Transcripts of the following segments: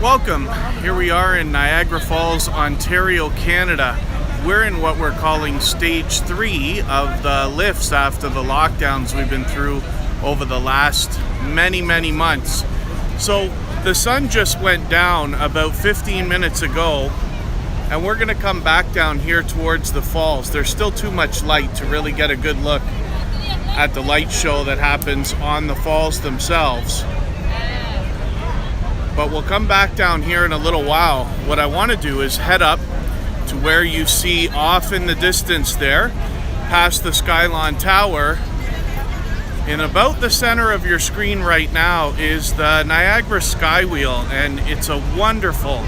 Welcome. Here we are in Niagara Falls, Ontario, Canada. We're in what we're calling stage 3 of the lifts after the lockdowns we've been through over the last many months. So the sun just went down about 15 minutes ago, and we're going to come back down here towards the falls. There's still too much light to really get a good look at the light show that happens on the falls themselves. But we'll come back down here in a little while. What I want to do is head up to where you see off in the distance there, past the Illumination Tower. In about the center of your screen right now is the Niagara Skywheel, and it's a wonderful,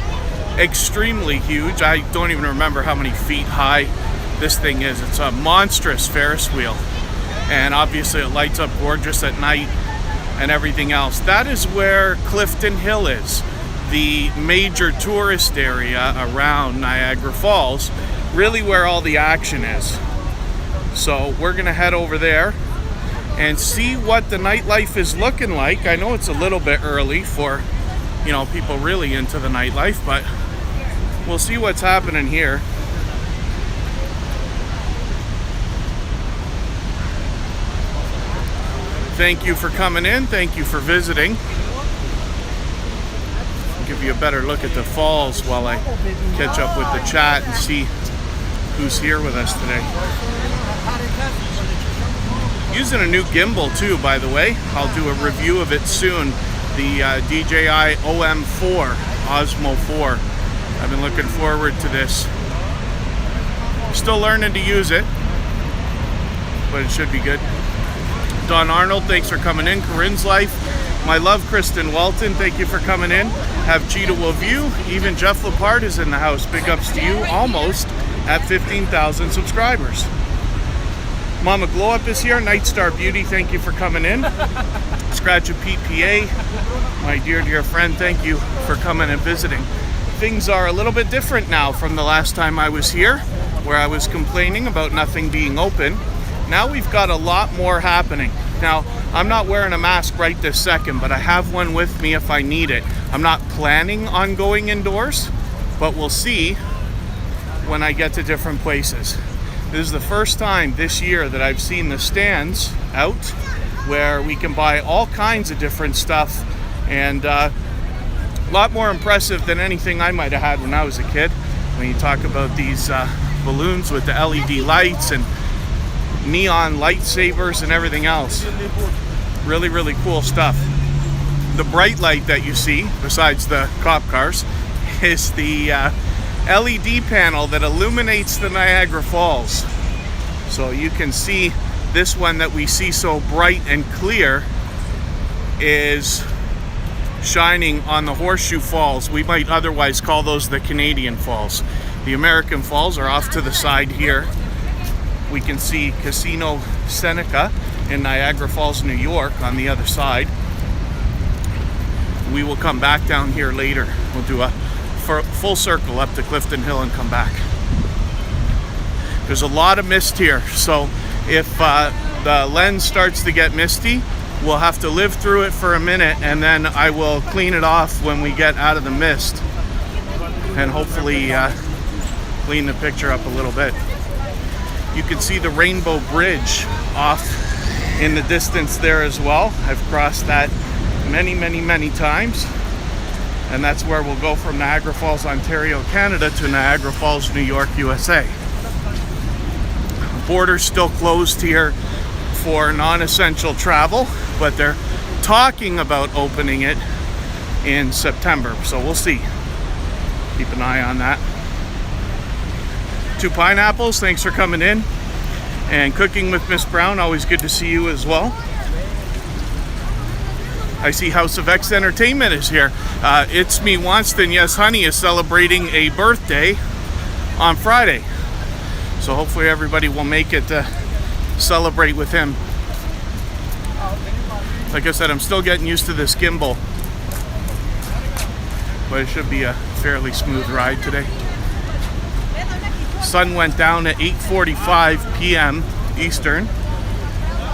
extremely huge, I don't even remember how many feet high this thing is. It's a monstrous Ferris wheel, and obviously it lights up gorgeous at night and everything else. That is where Clifton Hill is, the major tourist area around Niagara Falls, really where all the action is. So we're gonna head over there and see what the nightlife is looking like. I know it's a little bit early for, people really into the nightlife, but we'll see what's happening here. Thank you for coming in. Thank you for visiting. I'll give you a better look at the falls while I catch up with the chat and see who's here with us today. Using a new gimbal too, by the way. I'll do a review of it soon. The DJI OM4, Osmo 4. I've been looking forward to this. Still learning to use it, but it should be good. Don Arnold, thanks for coming in. Corinne's Life. My love, Kristen Walton, thank you for coming in. Have Cheetah will view. Even Jeff Lepard is in the house. Big ups to you. Almost at 15,000 subscribers. Mama Glow Up is here. Night Star Beauty, thank you for coming in. Scratch a PPA. My dear friend, thank you for coming and visiting. Things are a little bit different now from the last time I was here, where I was complaining about nothing being open. Now we've got a lot more happening. Now, I'm not wearing a mask right this second, but I have one with me if I need it. I'm not planning on going indoors, but we'll see when I get to different places. This is the first time this year that I've seen the stands out where we can buy all kinds of different stuff, and a lot more impressive than anything I might have had when I was a kid. When you talk about these balloons with the LED lights and neon lightsabers and everything else. Really cool stuff. The bright light that you see, besides the cop cars, is the LED panel that illuminates the Niagara Falls. So you can see this one that we see so bright and clear is shining on the Horseshoe Falls. We might otherwise call those the Canadian Falls. The American Falls are off to the side here. We can see Casino Seneca in Niagara Falls, New York on the other side. We will come back down here later. We'll do a full circle up to Clifton Hill and come back. There's a lot of mist here, so if the lens starts to get misty, we'll have to live through it for a minute, and then I will clean it off when we get out of the mist, and hopefully clean the picture up a little bit. You can see the Rainbow Bridge off in the distance there as well. I've crossed that many times. And that's where we'll go from Niagara Falls, Ontario, Canada to Niagara Falls, New York, USA. The border's still closed here for non-essential travel, but they're talking about opening it in September. So we'll see. Keep an eye on that. Two Pineapples, thanks for coming in. And Cooking with Miss Brown, always good to see you as well. I see House of X Entertainment is here. It's Me Wanston, Yes Honey, is celebrating a birthday on Friday. So hopefully everybody will make it to celebrate with him. Like I said, I'm still getting used to this gimbal, but it should be a fairly smooth ride today. Sun went down at 8:45 p.m. Eastern,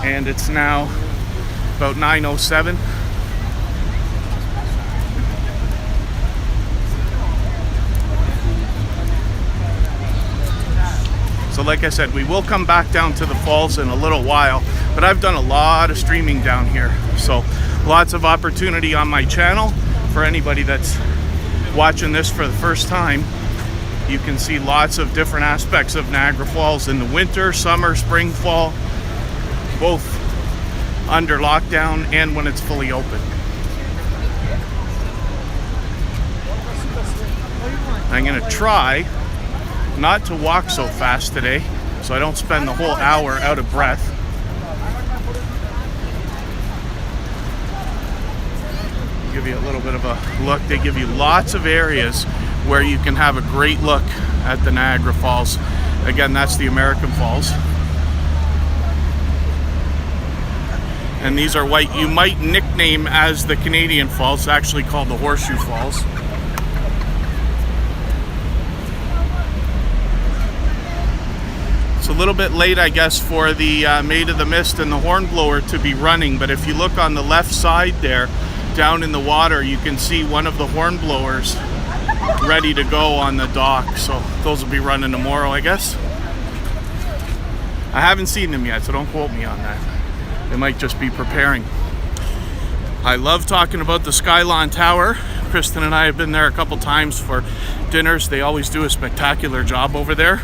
and it's now about 9:07. So like I said, we will come back down to the falls in a little while, but I've done a lot of streaming down here. So lots of opportunity on my channel for anybody that's watching this for the first time. You can see lots of different aspects of Niagara Falls in the winter, summer, spring, fall, both under lockdown and when it's fully open. I'm going to try not to walk so fast today, so I don't spend the whole hour out of breath. Give you a little bit of a look. They give you lots of areas where you can have a great look at the Niagara Falls. Again, that's the American Falls. And these are what you might nickname as the Canadian Falls, actually called the Horseshoe Falls. It's a little bit late, I guess, for the Maid of the Mist and the Hornblower to be running, but if you look on the left side there, down in the water, you can see one of the Hornblowers ready to go on the dock. So those will be running tomorrow, I guess. I haven't seen them yet, so don't quote me on that. They might just be preparing. I love talking about the Illumination Tower. Kristen and I have been there a couple times for dinners. They always do a spectacular job over there.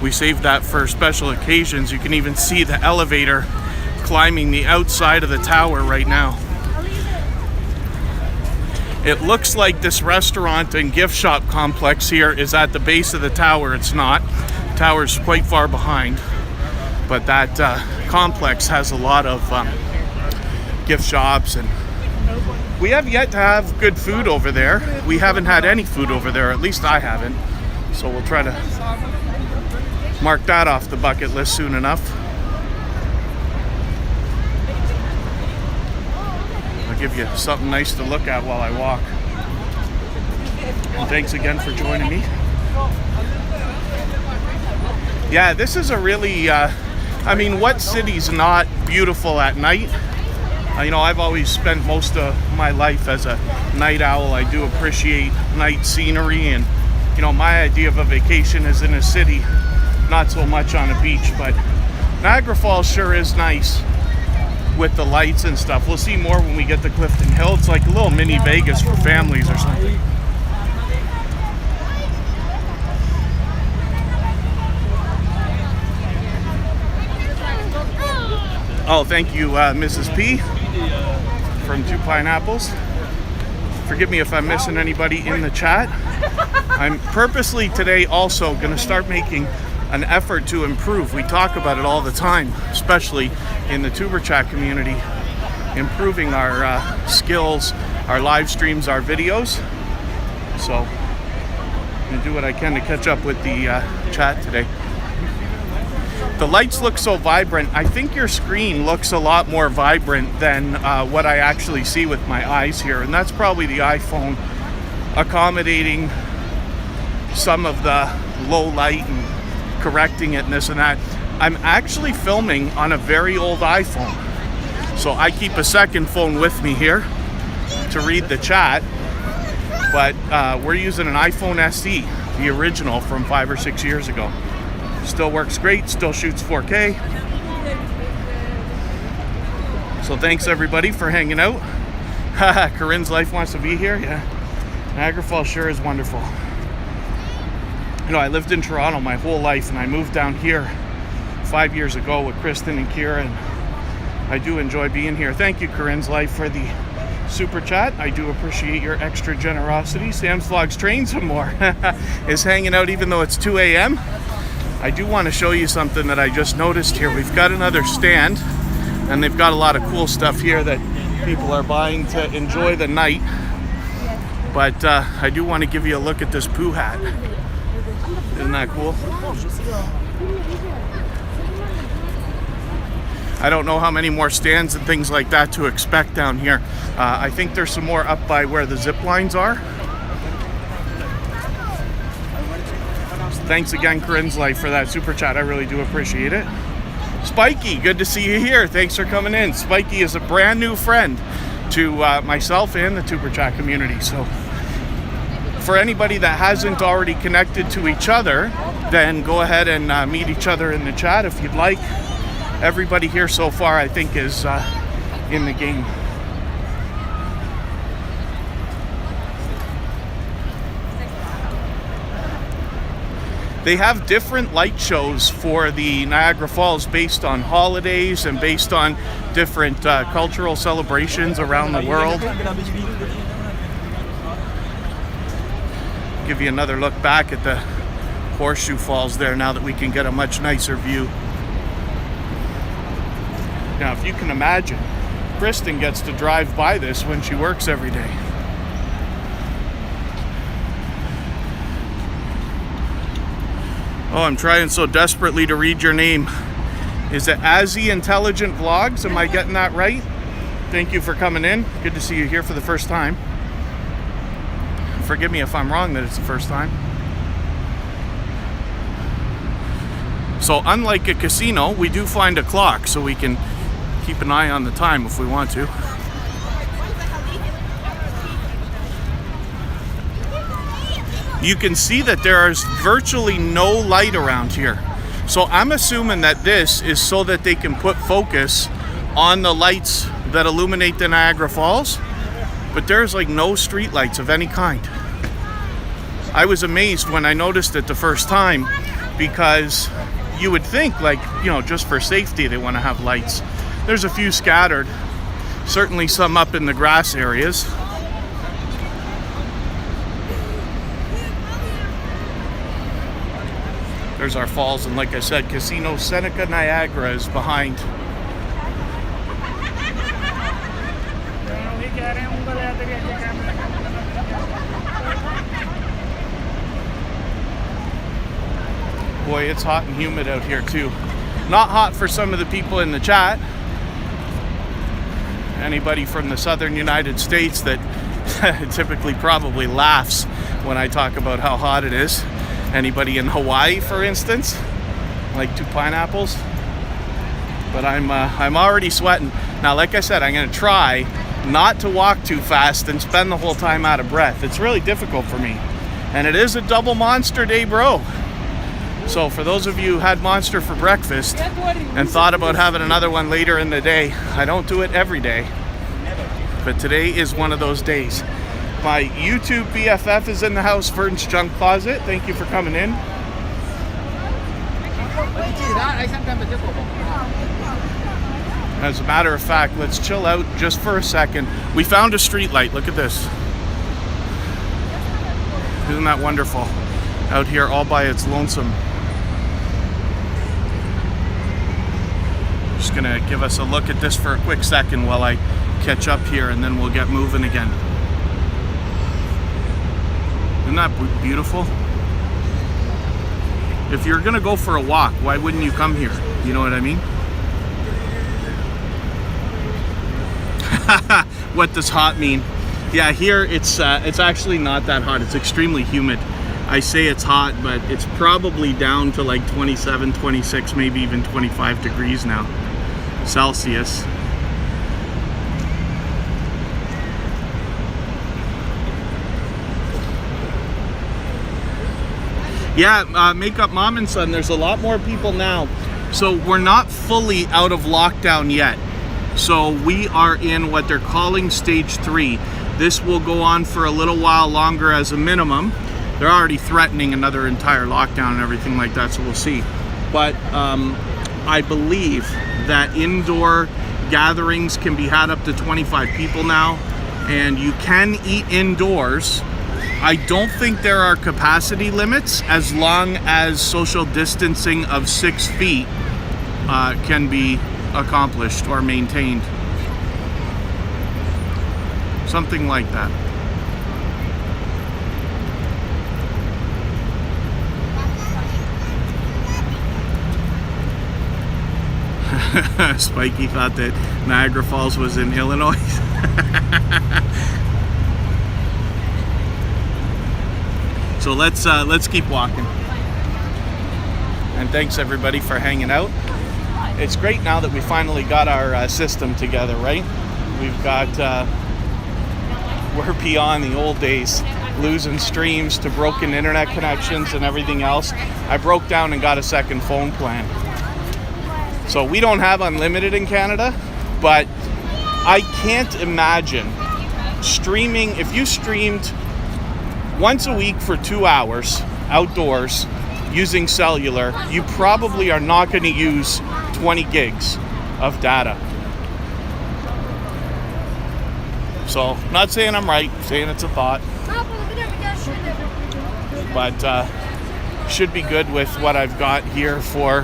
We saved that for special occasions. You can even see the elevator climbing the outside of the tower right now. It looks like this restaurant and gift shop complex here is at the base of the tower. It's not. The tower's quite far behind. But that complex has a lot of gift shops, and we have yet to have good food over there. We haven't had any food over there, at least I haven't. So we'll try to mark that off the bucket list soon enough. I'll give you something nice to look at while I walk. And thanks again for joining me. Yeah, this is a really, I mean, what city's not beautiful at night? You know, I've always spent most of my life as a night owl. I do appreciate night scenery, and, you know, my idea of a vacation is in a city, not so much on a beach, but Niagara Falls sure is nice with the lights and stuff. We'll see more when we get to Clifton Hill. It's like a little mini Vegas for families or something. Oh, thank you, Mrs. P from Two Pineapples. Forgive me if I'm missing anybody in the chat. I'm purposely today also going to start making an effort to improve. We talk about it all the time, especially in the Tuber Chat community, improving our skills, our live streams, our videos. So I'm going to do what I can to catch up with the chat today. The lights look so vibrant. I think your screen looks a lot more vibrant than what I actually see with my eyes here, and that's probably the iPhone accommodating some of the low light and correcting it and this and that. I'm actually filming on a very old iPhone, so I keep a second phone with me here to read the chat, but we're using an iPhone SE, the original from 5 or 6 years ago. Still works great, still shoots 4K. So thanks everybody for hanging out. Corinne's Life wants to be here. Yeah, Niagara Falls sure is wonderful. You know, I lived in Toronto my whole life, and I moved down here 5 years ago with Kristen and Kira, and I do enjoy being here. Thank you, Corinne's Life, for the super chat. I do appreciate your extra generosity. Sam's Vlogs Train Some More is hanging out even though it's 2 a.m. I do want to show you something that I just noticed here. We've got another stand, and they've got a lot of cool stuff here that people are buying to enjoy the night. But I do want to give you a look at this poo hat. Isn't that cool? I don't know how many more stands and things like that to expect down here. I think there's some more up by where the zip lines are. Thanks again, Corinne's Life, for that super chat. I really do appreciate it. Spiky, good to see you here. Thanks for coming in. Spiky is a brand new friend to myself and the Tuber Chat community. So for anybody that hasn't already connected to each other, then go ahead and meet each other in the chat if you'd like. Everybody here so far, I think, is in the game. They have different light shows for the Niagara Falls based on holidays and based on different cultural celebrations around the world. Give you another look back at the Horseshoe Falls there now that we can get a much nicer view. Now, if you can imagine, Kristen gets to drive by this when she works every day. Oh, I'm trying so desperately to read your name. Is it Azzy Intelligent Vlogs? Am I getting that right? Thank you for coming in. Good to see you here for the first time. Forgive me if I'm wrong that it's the first time. So unlike a casino, we do find a clock so we can keep an eye on the time if we want to. You can see that there is virtually no light around here. So I'm assuming that this is so that they can put focus on the lights that illuminate the Niagara Falls, but there's like no street lights of any kind. I was amazed when I noticed it the first time, because you would think, like, you know, just for safety they want to have lights. There's a few scattered, certainly some up in the grass areas. There's our falls, and like I said, Casino Seneca Niagara is behind. Boy, it's hot and humid out here too. Not hot for some of the people in the chat. Anybody from the southern United States that typically probably laughs when I talk about how hot it is. Anybody in Hawaii, for instance, like 2 pineapples. But I'm already sweating. Now, like I said, I'm gonna try not to walk too fast and spend the whole time out of breath. It's really difficult for me. And it is a double Monster Day, bro. So for those of you who had Monster for breakfast and thought about having another one later in the day, I don't do it every day, but today is one of those days. My YouTube BFF is in the house, Vern's Junk Closet. Thank you for coming in. As a matter of fact, let's chill out just for a second. We found a street light. Look at this. Isn't that wonderful? Out here all by its lonesome. Just gonna give us a look at this for a quick second while I catch up here, and then we'll get moving again. Isn't that beautiful? If you're gonna go for a walk, why wouldn't you come here? You know what I mean? What does hot mean? Yeah, here it's actually not that hot. It's extremely humid. I say it's hot, but it's probably down to like 27, 26, maybe even 25 degrees now, Celsius. Yeah, Makeup Mom and Son, there's a lot more people now. So we're not fully out of lockdown yet. So we are in what they're calling stage 3. This will go on for a little while longer as a minimum. They're already threatening another entire lockdown and everything like that, so we'll see. But I believe that indoor gatherings can be had up to 25 people now, and you can eat indoors. I don't think there are capacity limits as long as social distancing of 6 feet can be accomplished or maintained. Something like that. Spiky thought that Niagara Falls was in Illinois. So let's keep walking. And thanks everybody for hanging out. It's great now that we finally got our system together, right? We've got we're beyond the old days losing streams to broken internet connections and everything else, I broke down and got a second phone plan. So we don't have unlimited in Canada, but I can't imagine streaming. If you streamed once a week for 2 hours outdoors using cellular, you probably are not going to use 20 gigs of data. So, not saying I'm right, saying it's a thought, but should be good with what I've got here for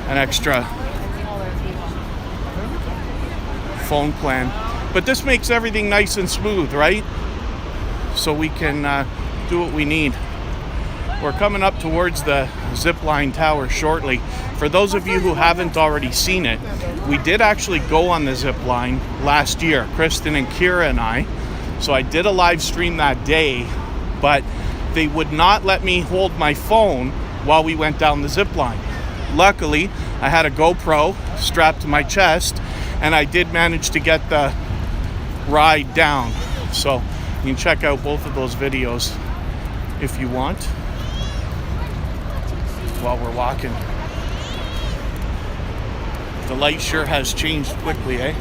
an extra phone plan. But this makes everything nice and smooth, right? So we can do what we need. We're coming up towards the zipline tower shortly. For those of you who haven't already seen it, we did actually go on the zipline last year, Kristen and Kira and I. So I did a live stream that day, but they would not let me hold my phone while we went down the zipline. Luckily, I had a GoPro strapped to my chest, and I did manage to get the ride down. So you can check out both of those videos if you want while we're walking. The light sure has changed quickly, eh?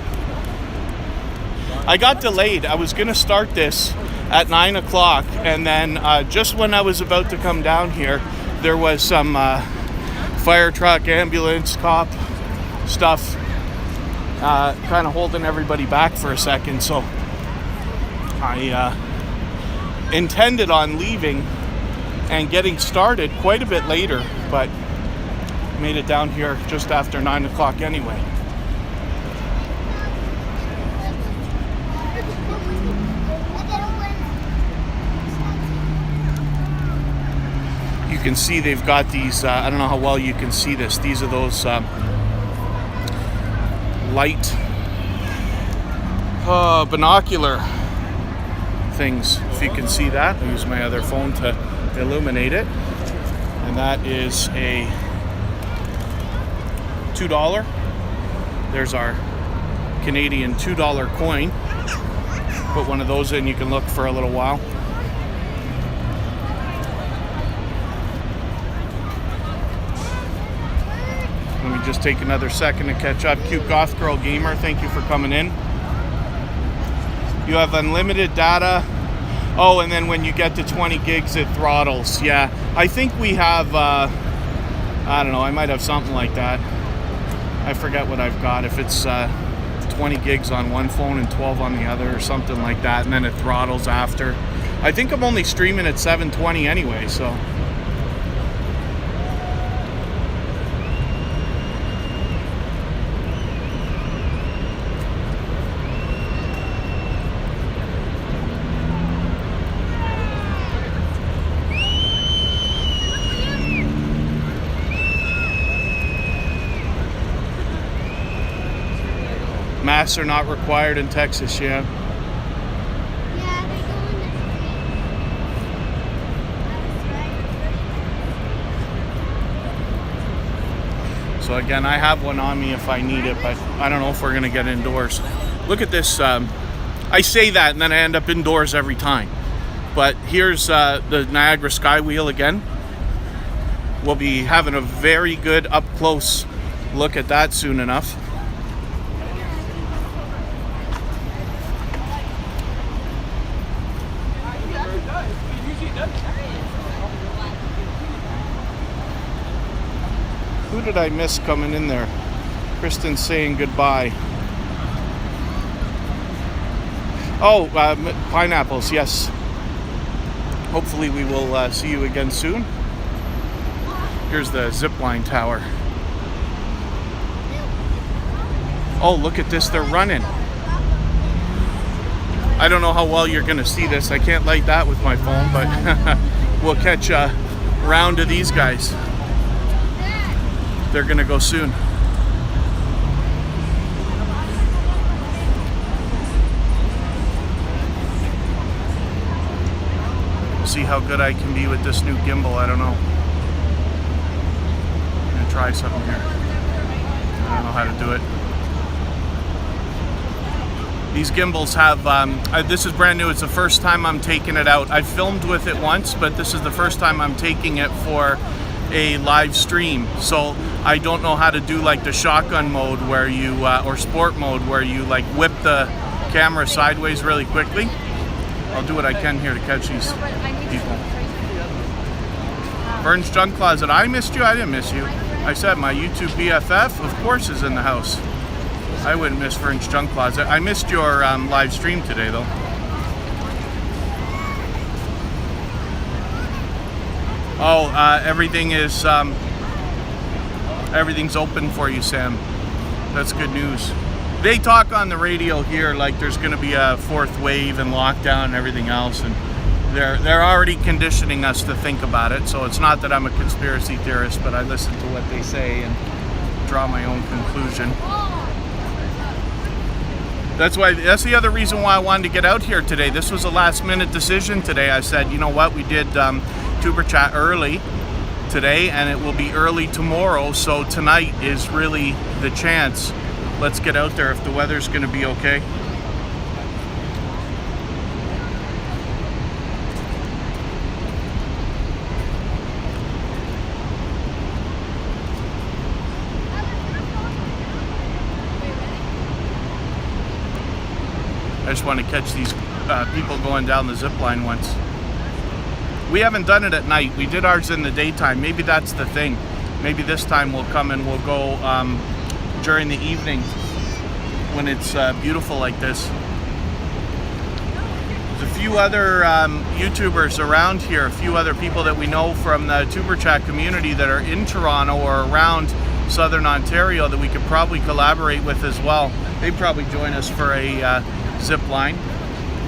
I got delayed. I was gonna start this at 9 o'clock, and then just when I was about to come down here, there was some fire truck, ambulance, cop stuff kind of holding everybody back for a second. So I intended on leaving and getting started quite a bit later, but made it down here just after 9 o'clock anyway. You can see they've got these, I don't know how well you can see this, these are those light binocular things, if you can see that. I'll use my other phone to illuminate it, and that is a $2. There's our Canadian $2 coin. Put one of those in, you can look for a little while. Let me just take another second to catch up. Cute Goth Girl Gamer, thank you for coming in. You have unlimited data. Oh, and then when you get to 20 gigs, it throttles. Yeah, I think we have, I don't know, I might have something like that. I forget what I've got. If it's 20 gigs on one phone and 12 on the other or something like that, and then it throttles after. I think I'm only streaming at 720 anyway, so. Masks are not required in Texas, yeah. Yeah, they go in the street. So again, I have one on me if I need it, but I don't know if we're gonna get indoors. Look at this, I say that and then I end up indoors every time. But here's the Niagara Sky Wheel again. We'll be having a very good up close look at that soon enough. Who did I miss coming in there? Kristen's saying goodbye. Oh, pineapples, yes. Hopefully we will see you again soon. Here's the zipline tower. Oh, look at this, they're running. I don't know how well you're gonna see this. I can't light that with my phone, but we'll catch a round of these guys. They're gonna go soon. We'll see how good I can be with this new gimbal. I don't know. I'm gonna try something here. I don't know how to do it. These gimbals have, this is brand new. It's the first time I'm taking it out. I've filmed with it once, but this is the first time I'm taking it for a live stream. So I don't know how to do like the shotgun mode where you, or sport mode where you like whip the camera sideways really quickly. I'll do what I can here to catch these people. Vern's Junk Closet, I missed you, I didn't miss you. I said my YouTube BFF, of course, is in the house. I wouldn't miss Vern's Junk Closet. I missed your live stream today, though. Oh, everything is, everything's open for you, Sam. That's good news. They talk on the radio here like there's going to be a fourth wave and lockdown and everything else, and they're already conditioning us to think about it. So it's not that I'm a conspiracy theorist, but I listen to what they say and draw my own conclusion. That's the other reason why I wanted to get out here today. This was a last minute decision today. I said, you know what, we did Tuber Chat early today, and it will be early tomorrow. So tonight is really the chance. Let's get out there if the weather's going to be okay. I just want to catch these people going down the zip line once. We haven't done it at night. We did ours in the daytime. Maybe that's the thing. Maybe this time we'll come and we'll go during the evening when it's beautiful like this. There's a few other YouTubers around here, a few other people that we know from the Tuber Chat community that are in Toronto or around Southern Ontario that we could probably collaborate with as well. They'd probably join us for a zip line.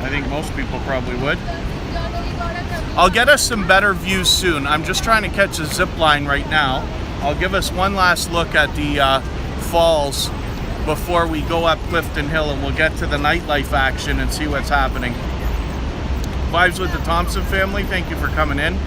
I think most people probably would. I'll get us some better views soon. I'm just trying to catch a zip line right now. I'll give us one last look at the falls before we go up Clifton Hill, and we'll get to the nightlife action and see what's happening. Vibes with the Thompson family, thank you for coming in.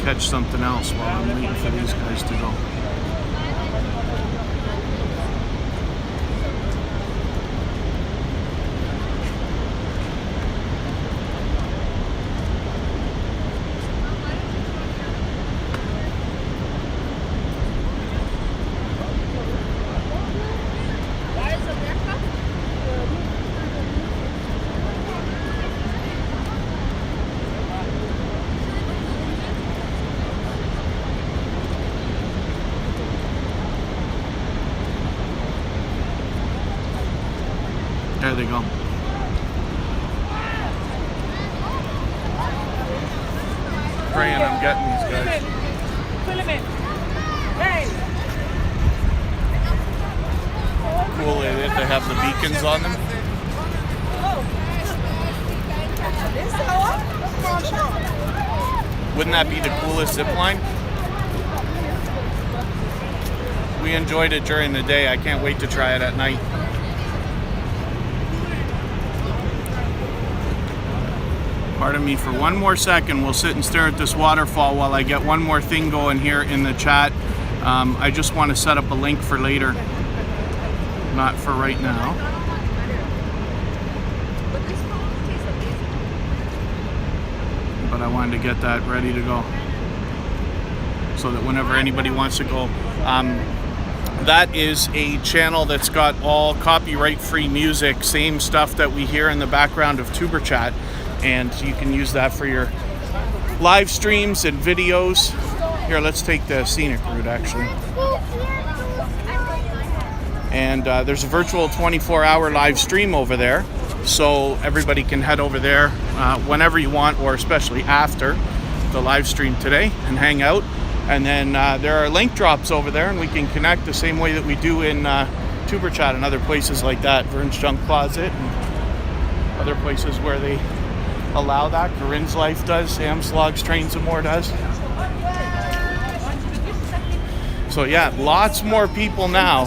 Catch something else while I'm waiting for these guys to go. There they go. Praying I'm getting these guys. Cool, they have the beacons on them. Wouldn't that be the coolest zip line? We enjoyed it during the day. I can't wait to try it at night. Pardon me for one more second. We'll sit and stare at this waterfall while I get one more thing going here in the chat. I just want to set up a link for later, not for right now. But I wanted to get that ready to go so that whenever anybody wants to go, that is a channel that's got all copyright-free music, same stuff that we hear in the background of Tuber Chat. And you can use that for your live streams and videos. Here, let's take the scenic route, actually. And there's a virtual 24-hour live stream over there, so everybody can head over there whenever you want, or especially after the live stream today, and hang out. And then there are link drops over there, and we can connect the same way that we do in Tuber Chat and other places like that. Vern's Junk Closet and other places where they allow that. Corinne's Life does, Sam's Logs, Trains and More does. So yeah, lots more people now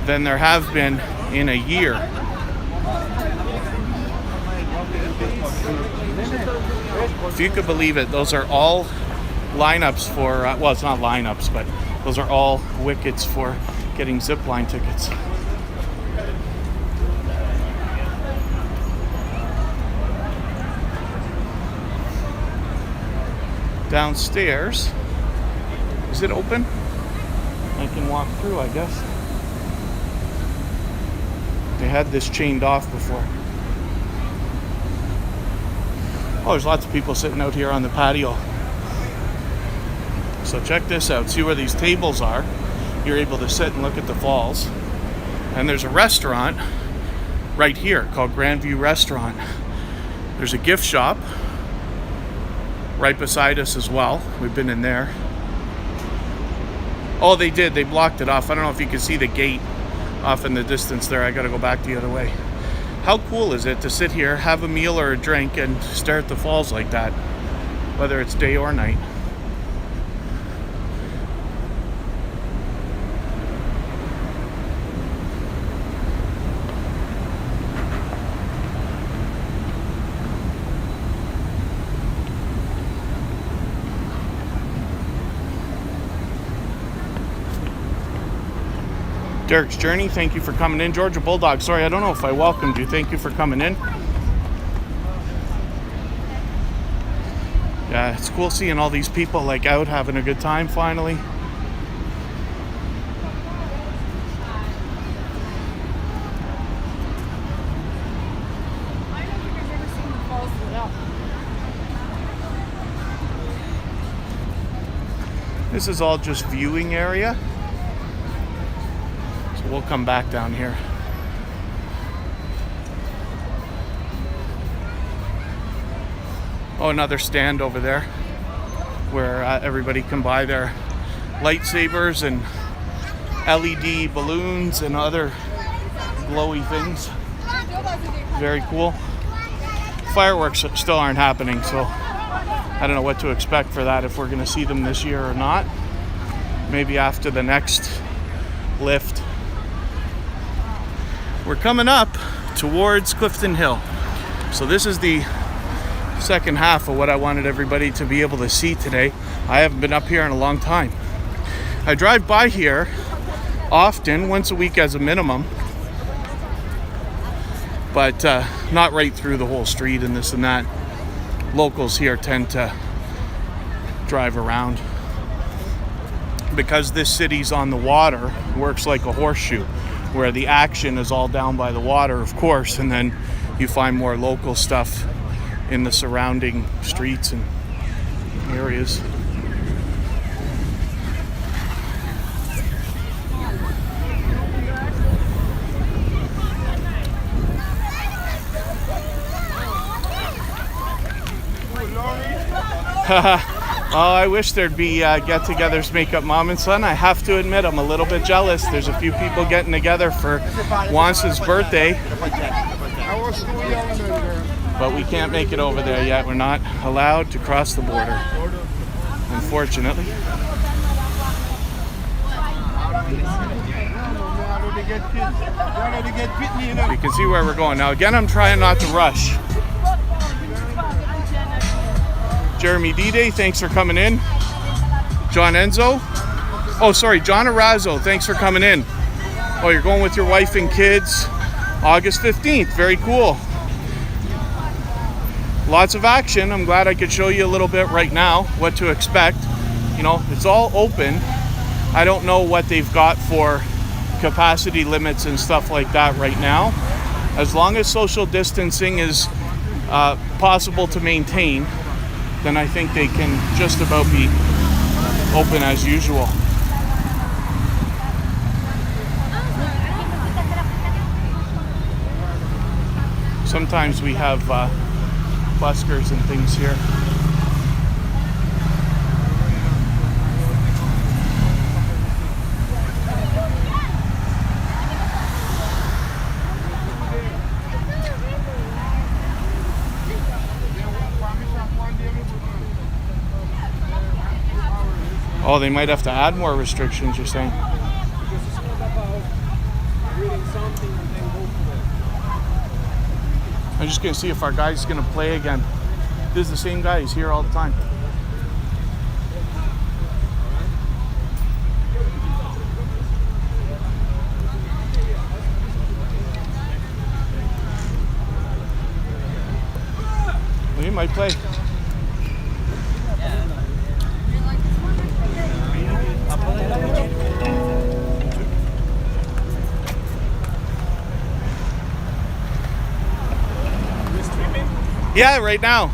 than there have been in a year. If you could believe it, those are all lineups for, well, it's not lineups, but those are all wickets for getting zipline tickets. Downstairs, is it open? I can walk through, I guess. They had this chained off before. Oh, there's lots of people sitting out here on the patio. So check this out. See where these tables are? You're able to sit and look at the falls. And there's a restaurant right here called Grandview Restaurant. There's a gift shop right beside us as well. We've been in there. Oh, they did. They blocked it off. I don't know if you can see the gate off in the distance there. I got to go back the other way. How cool is it to sit here, have a meal or a drink, and stare at the falls like that, whether it's day or night? Derek's Journey, thank you for coming in. Georgia Bulldog, sorry, I don't know if I welcomed you. Thank you for coming in. Yeah, it's cool seeing all these people like out having a good time finally. This is all just viewing area. We'll come back down here. Oh, another stand over there where everybody can buy their lightsabers and LED balloons and other glowy things. Very cool. Fireworks still aren't happening, so I don't know what to expect for that, if we're going to see them this year or not. Maybe after the next lift. We're coming up towards Clifton Hill. So this is the second half of what I wanted everybody to be able to see today. I haven't been up here in a long time. I drive by here often, once a week as a minimum, but not right through the whole street and this and that. Locals here tend to drive around. Because this city's on the water, works like a horseshoe, where the action is all down by the water, of course, and then you find more local stuff in the surrounding streets and areas. Oh, I wish there'd be get-togethers make up mom and son. I have to admit, I'm a little bit jealous. There's a few people getting together for Wance's birthday, but we can't make it over there yet. We're not allowed to cross the border, unfortunately. You can see where we're going. Now, again, I'm trying not to rush. Jeremy D-Day, thanks for coming in. John Enzo. Oh, sorry, John Arazo, thanks for coming in. Oh, you're going with your wife and kids August 15th. Very cool. Lots of action. I'm glad I could show you a little bit right now what to expect. You know, it's all open. I don't know what they've got for capacity limits and stuff like that right now. As long as social distancing is possible to maintain, then I think they can just about be open as usual. Sometimes we have buskers and things here. Oh, they might have to add more restrictions, you're saying? I'm just gonna see if our guy's gonna play again. This is the same guy, he's here all the time. Well, he might play. Yeah, right now.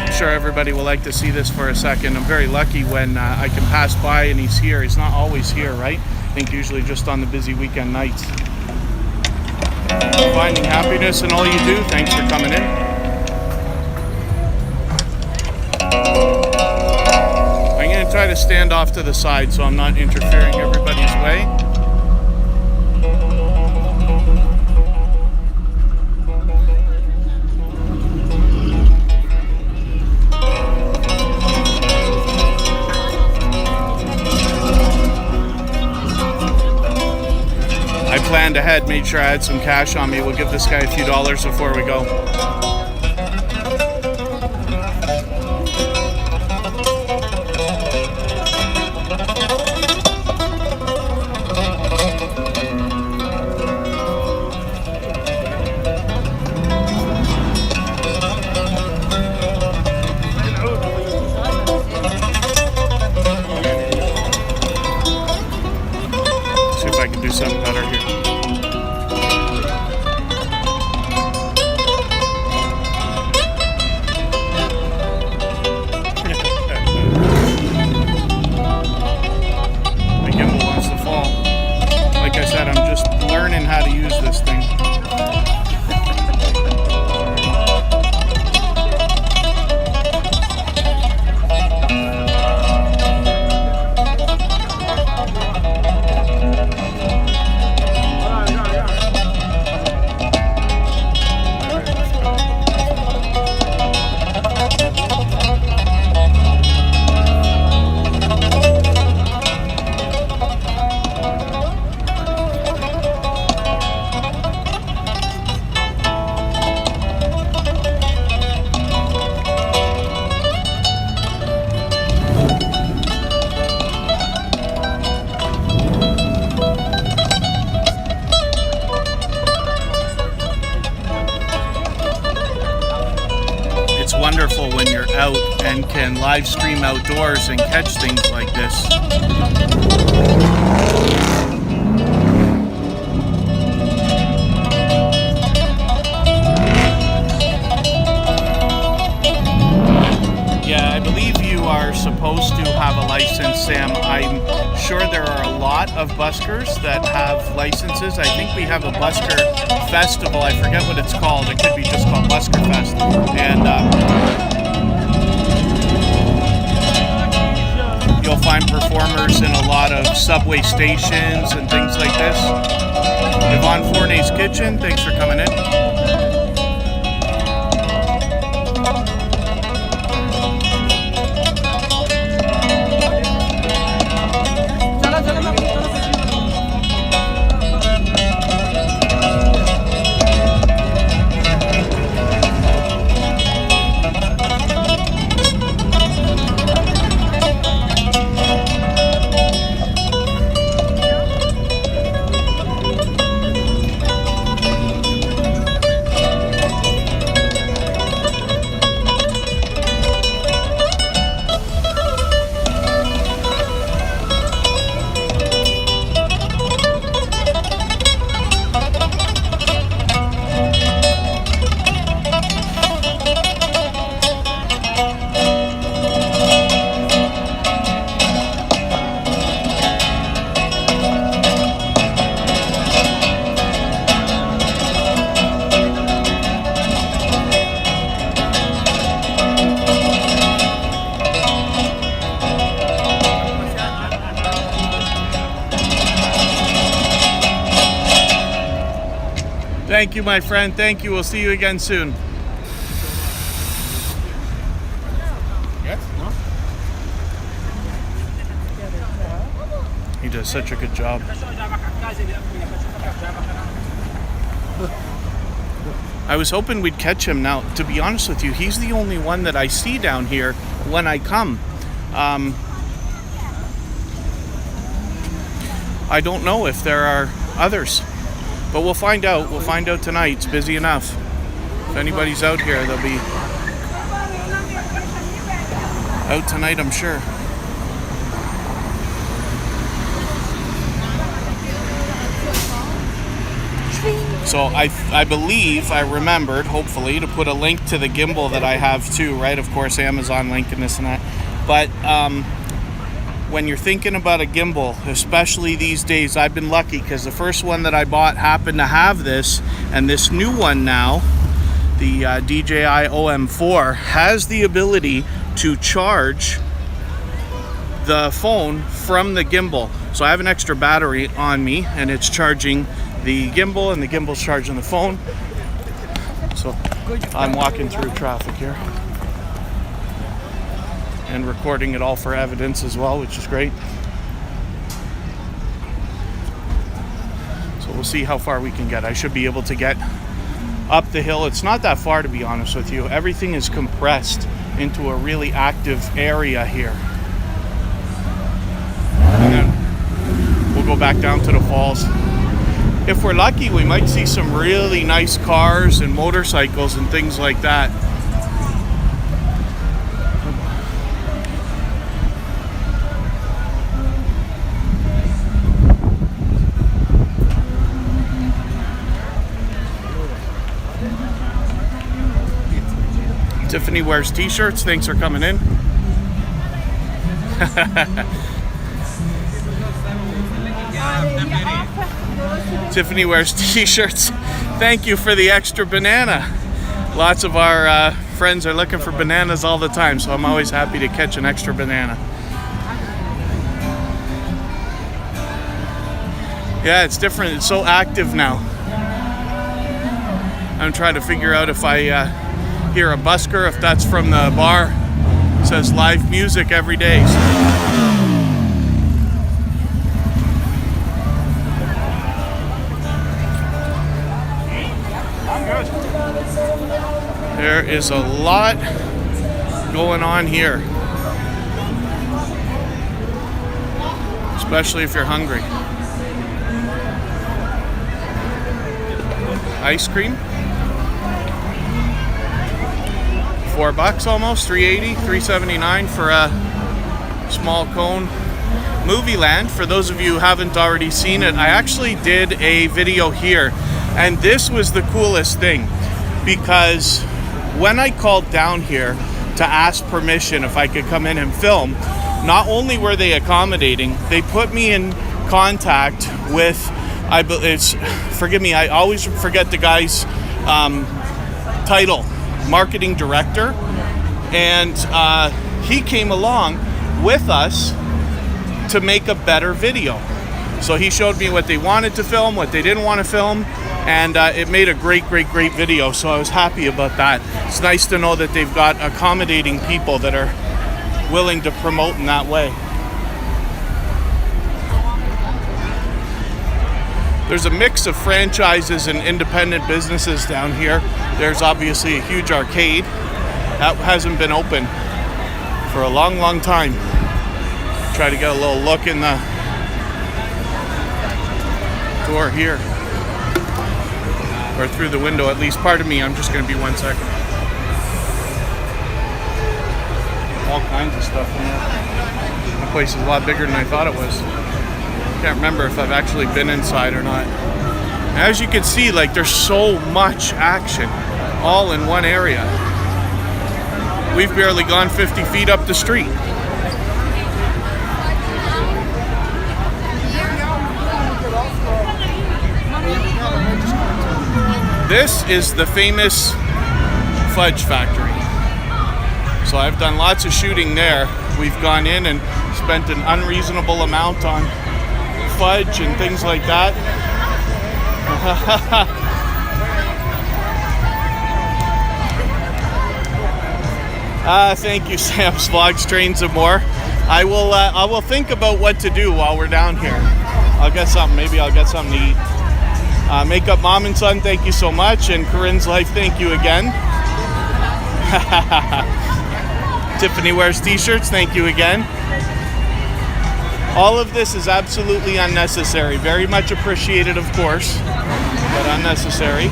I'm sure everybody will like to see this for a second. I'm very lucky when I can pass by and he's here. He's not always here, right? I think usually just on the busy weekend nights. Finding happiness in all you do. Thanks for coming in. I'm going to try to stand off to the side so I'm not interfering everybody's way. Planned ahead, made sure I had some cash on me. We'll give this guy a few dollars before we go. See if I can do something better here. Learning how to use this thing. Wonderful when you're out and can live stream outdoors and catch things like this. Yeah, I believe you are supposed to have a license, Sam. I'm sure there are a lot of buskers that have licenses. I think we have a busker festival. I forget what it's called. It could be just called Busker Fest. And you'll find performers in a lot of subway stations and things like this. Yvonne Fournet's Kitchen, thanks for coming in. Thank you, my friend. Thank you. We'll see you again soon. Yes? No? He does such a good job. I was hoping we'd catch him. Now, to be honest with you, he's the only one that I see down here when I come. I don't know if there are others, but we'll find out. We'll find out tonight. It's busy enough. If anybody's out here, they'll be out tonight, I'm sure. So I believe I remembered, hopefully, to put a link to the gimbal that I have too, right? Of course, Amazon link and this and that. But when you're thinking about a gimbal, especially these days, I've been lucky because the first one that I bought happened to have this, and this new one now, the DJI OM4, has the ability to charge the phone from the gimbal. So I have an extra battery on me, and it's charging the gimbal, and the gimbal's charging the phone. So I'm walking through traffic here and recording it all for evidence as well, which is great. So we'll see how far we can get. I should be able to get up the hill. It's not that far, to be honest with you. Everything is compressed into a really active area here. And then we'll go back down to the falls. If we're lucky, we might see some really nice cars and motorcycles and things like that. Tiffany wears t-shirts. Thanks for coming in. Tiffany wears t-shirts. Thank you for the extra banana. Lots of our friends are looking for bananas all the time, so I'm always happy to catch an extra banana. Yeah, it's different. It's so active now. I'm trying to figure out if I hear a busker, if that's from the bar. It says live music every day. There is a lot going on here, especially if you're hungry. Ice cream, $4 almost, $3.80, $3.79 for a small cone. Movie Land, for those of you who haven't already seen it, I actually did a video here, and this was the coolest thing, because when I called down here to ask permission if I could come in and film, not only were they accommodating, they put me in contact with, forgive me, I always forget the guy's title, marketing director, and he came along with us to make a better video. So he showed me what they wanted to film, what they didn't want to film, and it made a great video, so I was happy about that. It's nice to know that they've got accommodating people that are willing to promote in that way. There's a mix of franchises and independent businesses down here. There's obviously a huge arcade. That hasn't been open for a long time. Try to get a little look in the door here. Or through the window, at least. Pardon me, I'm just going to be 1 second. All kinds of stuff in there. The place is a lot bigger than I thought it was. Can't remember if I've actually been inside or not. As you can see, like, there's so much action all in one area. We've barely gone 50 feet up the street. This is the famous Fudge Factory. So I've done lots of shooting there. We've gone in and spent an unreasonable amount on fudge and things like that. Thank you, Sam's Vlogs, Trains and More. I will think about what to do while we're down here. I'll get something. Maybe I'll get something to eat. Makeup Mom and Son, thank you so much. And Corinne's Life, thank you again. Tiffany Wears T-shirts, thank you again. All of this is absolutely unnecessary. Very much appreciated, of course, but unnecessary.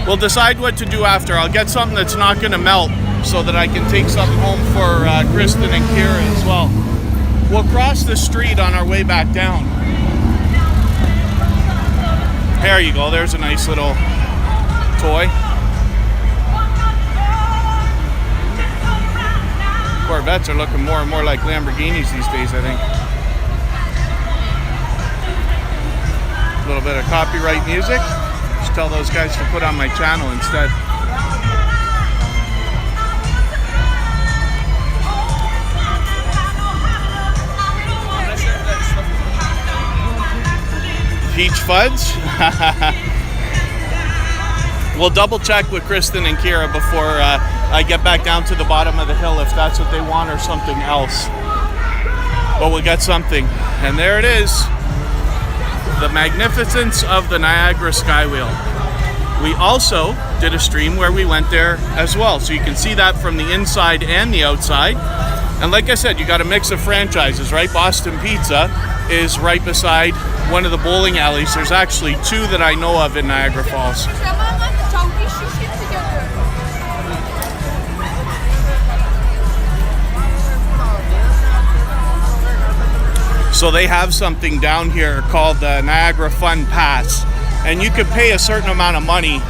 We'll decide what to do after. I'll get something that's not going to melt so that I can take something home for Kristen and Kira as well. We'll cross the street on our way back down. There you go. There's a nice little toy. Corvettes are looking more and more like Lamborghinis these days, I think. A little bit of copyright music. Just tell those guys to put on my channel instead. Peach fudge. We'll double check with Kristen and Kira before I get back down to the bottom of the hill if that's what they want or something else. But we'll get something. And there it is. The magnificence of the Niagara Skywheel. We also did a stream where we went there as well. So you can see that from the inside and the outside. And like I said, you got a mix of franchises, right? Boston Pizza is right beside one of the bowling alleys. There's actually two that I know of in Niagara Falls. So they have something down here called the Niagara Fun Pass, and you could pay a certain amount of money.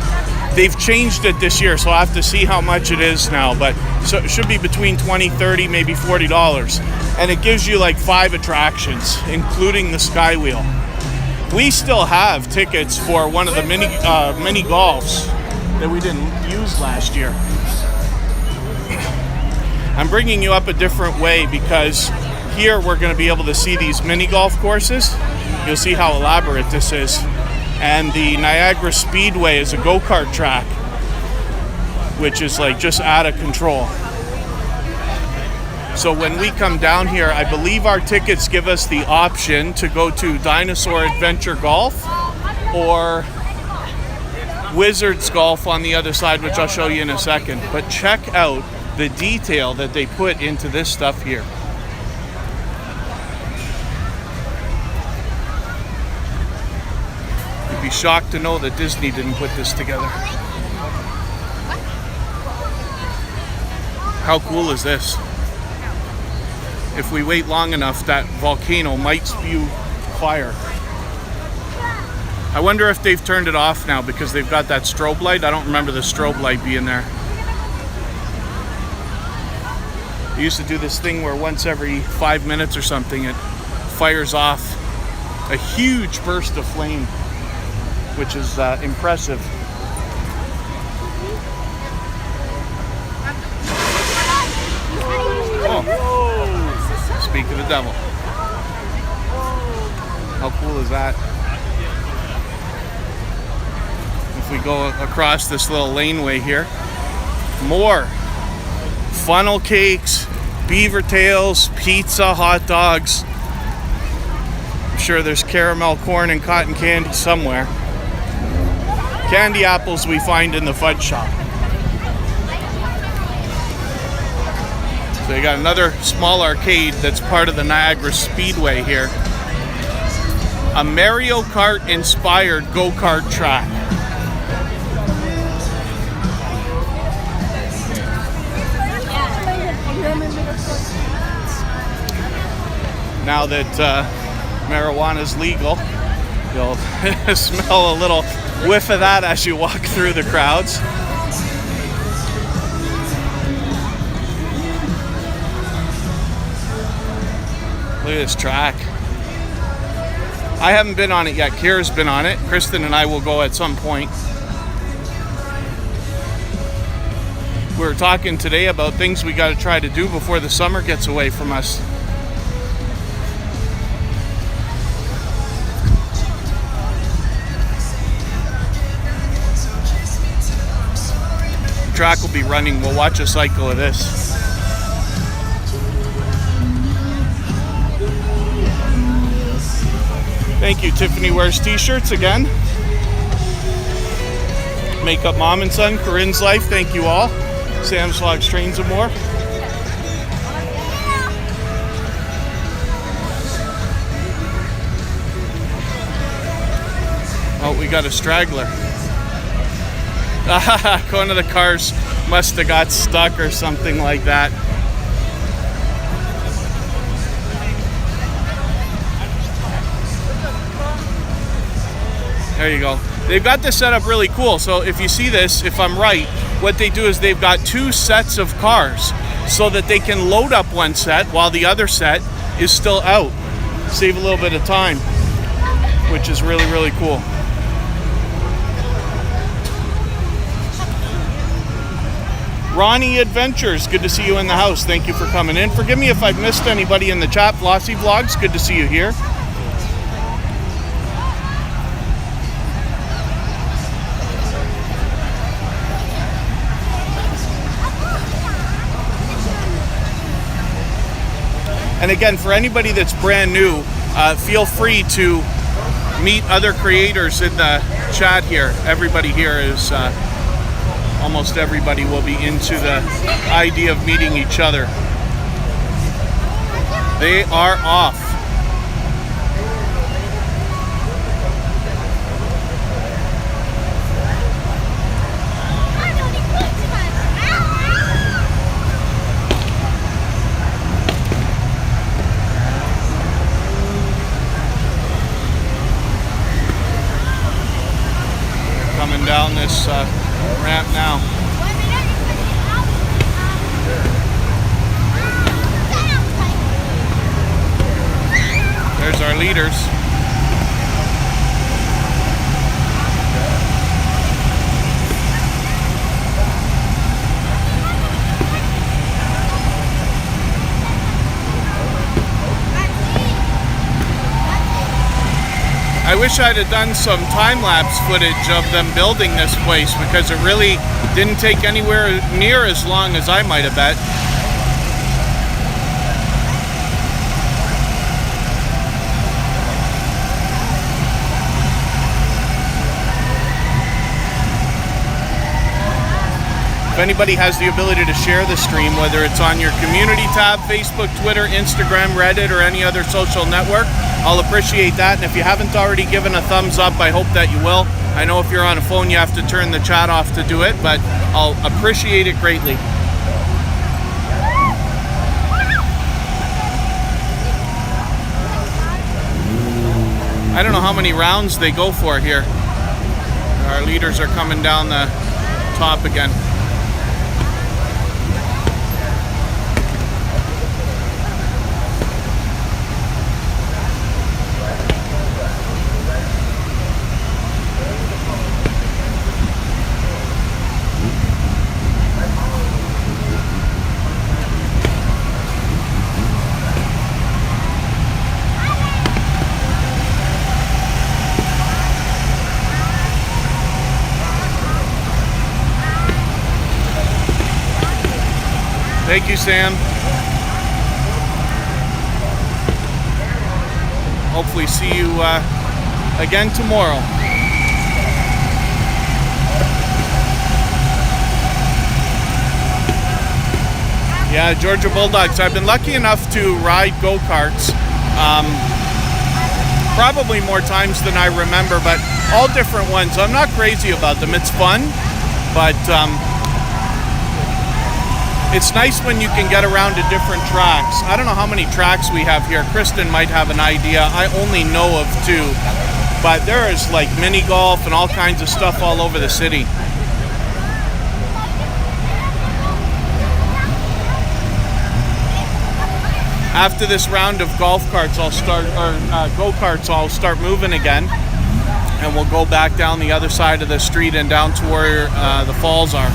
They've changed it this year, so I'll have to see how much it is now, but so it should be between $20, $30, maybe $40. And it gives you like 5 attractions, including the Skywheel. We still have tickets for one of the mini golfs that we didn't use last year. I'm bringing you up a different way because here we're going to be able to see these mini golf courses. You'll see how elaborate this is. And the Niagara Speedway is a go-kart track, which is like just out of control. So when we come down here, I believe our tickets give us the option to go to Dinosaur Adventure Golf or Wizards Golf on the other side, which I'll show you in a second. But check out the detail that they put into this stuff here. You'd be shocked to know that Disney didn't put this together. How cool is this? If we wait long enough, that volcano might spew fire. I wonder if they've turned it off now because they've got that strobe light. I don't remember the strobe light being there. They used to do this thing where once every 5 minutes or something, it fires off a huge burst of flame, which is impressive. Oh, speak of the devil. How cool is that? If we go across this little laneway here, more funnel cakes, beaver tails, pizza, hot dogs. I'm sure there's caramel corn and cotton candy somewhere. Candy apples we find in the fudge shop. So you got another small arcade that's part of the Niagara Speedway here. A Mario Kart inspired go-kart track. Now that marijuana is legal, you'll smell a little whiff of that as you walk through the crowds. Look at this track. I haven't been on it yet. Kira's been on it. Kristen and I will go at some point. We were talking today about things we got to try to do before the summer gets away from us. track will be running. We'll watch a cycle of this. Thank you. Tiffany wears t-shirts again. Makeup Mom and Son, Corinne's Life, thank you all. Sam's Vlogs, Trains and More. Oh, we got a straggler. One of the cars must have got stuck or something like that. There you go. They've got this set up really cool. So if you see this, if I'm right, what they do is they've got two sets of cars so that they can load up one set while the other set is still out. Save a little bit of time, which is really, really cool. Ronnie Adventures, good to see you in the house. Thank you for coming in. Forgive me if I've missed anybody in the chat. Flossy Vlogs, good to see you here. And again, for anybody that's brand new, feel free to meet other creators in the chat here. Everybody here is, almost everybody will be into the idea of meeting each other. They are off. Coming down this ramp now. There's our leaders. I wish I'd have done some time-lapse footage of them building this place, because it really didn't take anywhere near as long as I might have bet. If anybody has the ability to share the stream, whether it's on your community tab, Facebook, Twitter, Instagram, Reddit, or any other social network, I'll appreciate that. And if you haven't already given a thumbs up, I hope that you will. I know if you're on a phone, you have to turn the chat off to do it, but I'll appreciate it greatly. I don't know how many rounds they go for here. Our leaders are coming down the top again. Thank you, Sam. Hopefully see you again tomorrow. Yeah, Georgia Bulldogs. I've been lucky enough to ride go-karts probably more times than I remember, but all different ones. I'm not crazy about them. It's fun, but it's nice when you can get around to different tracks. I don't know how many tracks we have here. Kristen might have an idea. I only know of 2, but there is like mini golf and all kinds of stuff all over the city. After this round of golf carts, I'll start, or go-karts, I'll start moving again, and we'll go back down the other side of the street and down to where the falls are.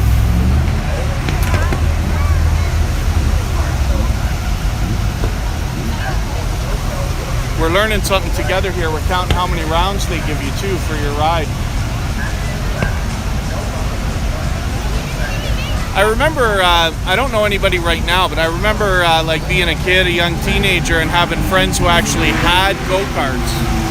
We're learning something together here. We're counting how many rounds they give you too for your ride. I remember, I don't know anybody right now, but I remember like being a kid, a young teenager, and having friends who actually had go-karts.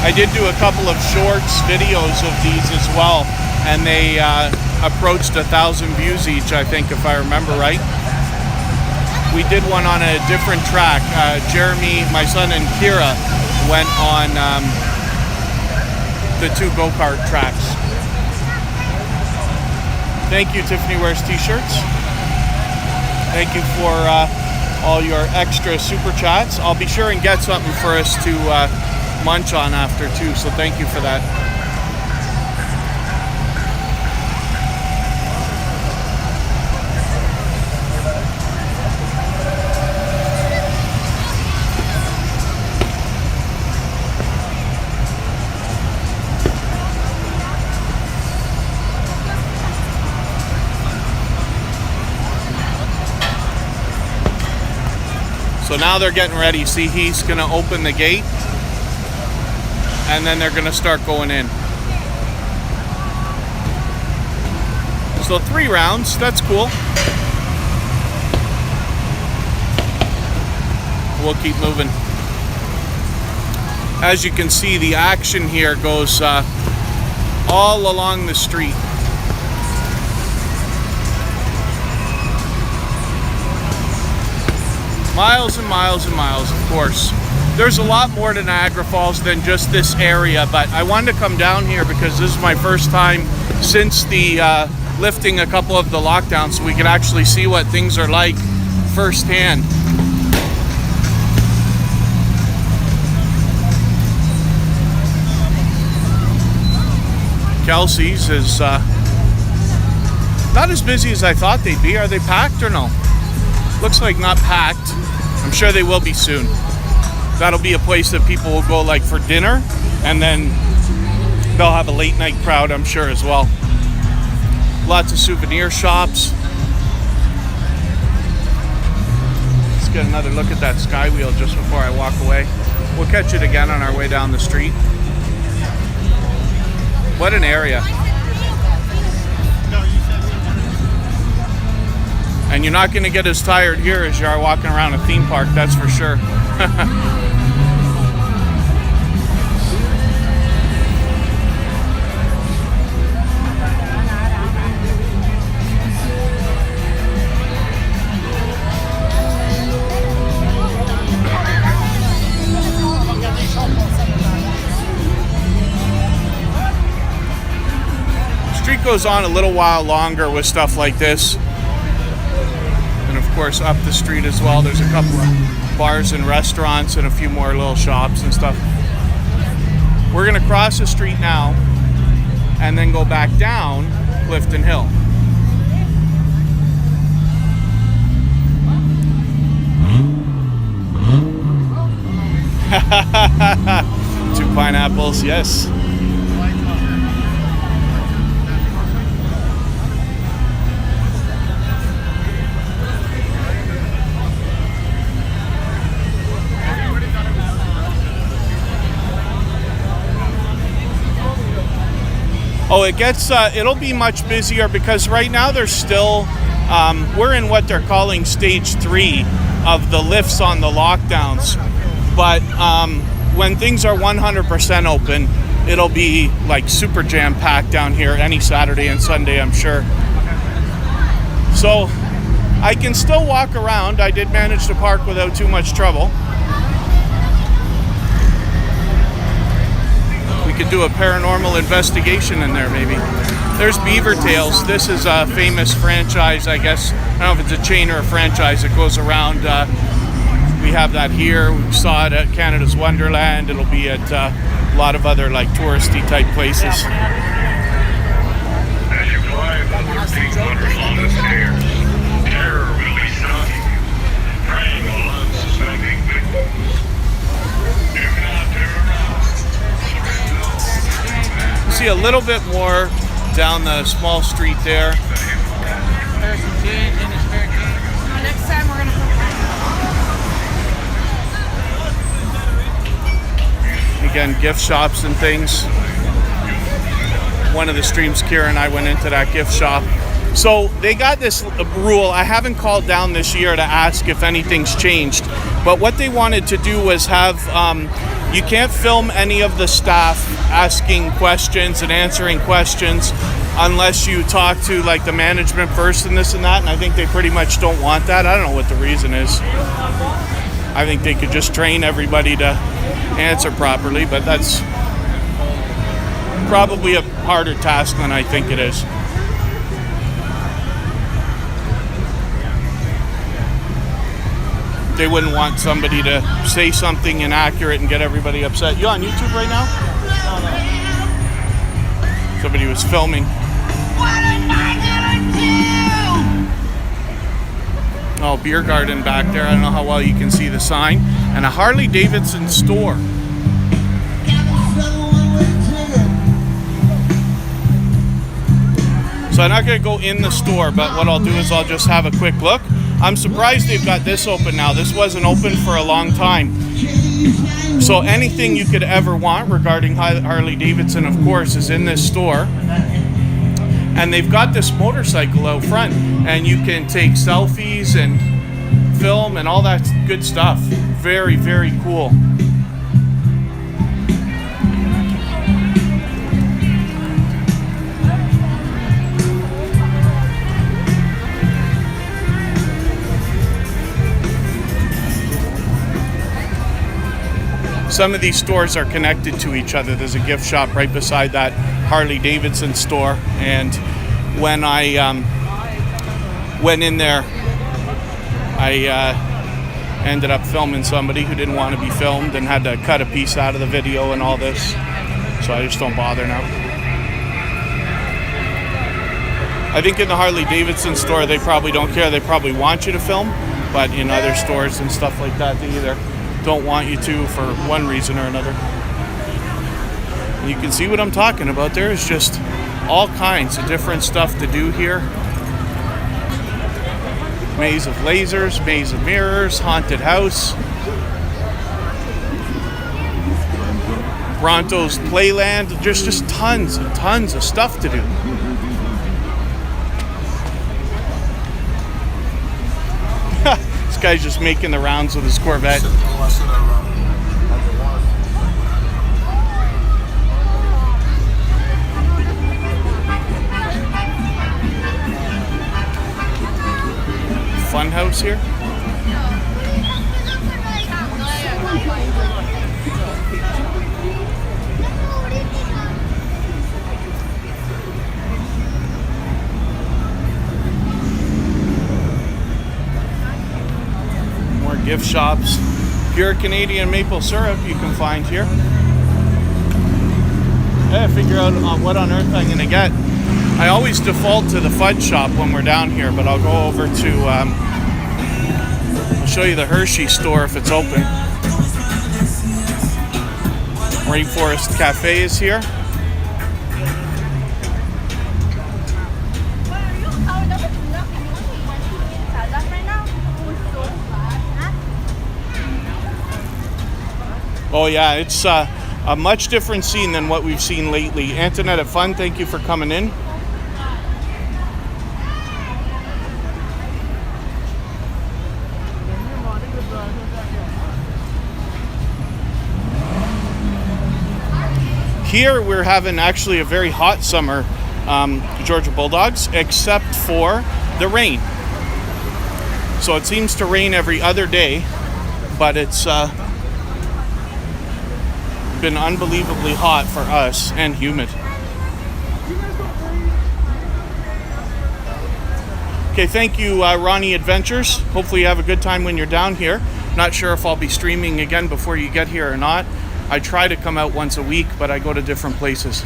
I did do a couple of shorts videos of these as well, and they approached 1,000 views each, I think, if I remember right. We did one on a different track. Jeremy, my son, and Kira went on the 2 go-kart tracks. Thank you, Tiffany Wears T-shirts. Thank you for all your extra super chats. I'll be sure and get something for us to munch on after too, so thank you for that. So now they're getting ready. See, he's gonna open the gate, and then they're gonna start going in. So 3 rounds, that's cool. We'll keep moving. As you can see, the action here goes all along the street. Miles and miles and miles, of course. There's a lot more to Niagara Falls than just this area, but I wanted to come down here because this is my first time since the lifting a couple of the lockdowns, so we can actually see what things are like firsthand. Kelsey's is not as busy as I thought they'd be. Are they packed or no? Looks like not packed. I'm sure they will be soon. That'll be a place that people will go like for dinner, and then they'll have a late night crowd, I'm sure, as well. Lots of souvenir shops. Let's get another look at that sky wheel just before I walk away. We'll catch it again on our way down the street. What an area. And you're not going to get as tired here as you are walking around a theme park, that's for sure. Street goes on a little while longer with stuff like this. And of course up the street as well, there's a couple of bars and restaurants and a few more little shops and stuff. We're gonna cross the street now and then go back down Clifton Hill. Two pineapples, yes. Oh, it gets, it'll be much busier because right now there's still, we're in what they're calling stage 3 of the lifts on the lockdowns. But when things are 100% open, it'll be like super jam-packed down here any Saturday and Sunday, I'm sure. So I can still walk around. I did manage to park without too much trouble. We could do a paranormal investigation in there, maybe. There's Beaver Tails. This is a famous franchise, I guess. I don't know if it's a chain or a franchise that goes around. We have that here. We saw it at Canada's Wonderland. It'll be at a lot of other like touristy type places. As you climb the 1,300 long stairs, terror will be stalking you, preying on unsuspecting victims. see a little bit more down the small street there. There's some gin in the spare can. Next time we're gonna put Again, gift shops and things. One of the streams, Kira and I went into that gift shop. So they got this rule. I haven't called down this year to ask if anything's changed, but what they wanted to do was have, you can't film any of the staff asking questions and answering questions unless you talk to like the management first and this and that, and I think they pretty much don't want that. I don't know what the reason is. I think they could just train everybody to answer properly, but that's probably a harder task than I think it is. They wouldn't want somebody to say something inaccurate and get everybody upset. You on YouTube right now? No. Somebody was filming. What am I gonna do? Oh, beer garden back there. I don't know how well you can see the sign. And a Harley Davidson store. So I'm not going to go in the store, but what I'll do is I'll just have a quick look. I'm surprised they've got this open now. This wasn't open for a long time. So anything you could ever want regarding Harley Davidson, of course, is in this store. And they've got this motorcycle out front, and you can take selfies and film and all that good stuff. Very, very cool. Some of these stores are connected to each other. There's a gift shop right beside that Harley Davidson store, and when I went in there, I ended up filming somebody who didn't want to be filmed and had to cut a piece out of the video and all this, so I just don't bother now. I think in the Harley Davidson store they probably don't care. They probably want you to film, but in other stores and stuff like that, they either don't want you to for one reason or another. And you can see what I'm talking about. There's just all kinds of different stuff to do here. Maze of lasers, maze of mirrors, haunted house, Bronto's Playland. There's just tons and tons of stuff to do. This guy's just making the rounds with his Corvette. Fun house here. More gift shops. Pure Canadian maple syrup you can find here. I gotta figure out what on earth I'm gonna get. I always default to the fudge shop when we're down here, but I'll go over to, I'll show you the Hershey store if it's open. Rainforest Cafe is here. Oh yeah, it's a much different scene than what we've seen lately. Antoinette at Fun, thank you for coming in. Here we're having actually a very hot summer, Georgia Bulldogs, except for the rain. So it seems to rain every other day, but it's been unbelievably hot for us and humid. Okay, thank you, Ronnie Adventures. Hopefully you have a good time when you're down here. Not sure if I'll be streaming again before you get here or not. I try to come out once a week, but I go to different places.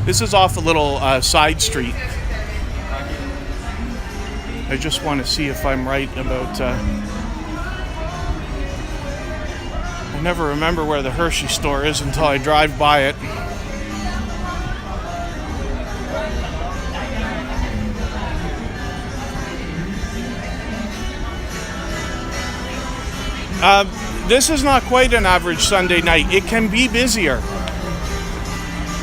This is off a little side street. I just want to see if I'm right about never remember where the Hershey store is until I drive by it. This is not quite an average Sunday night. It can be busier.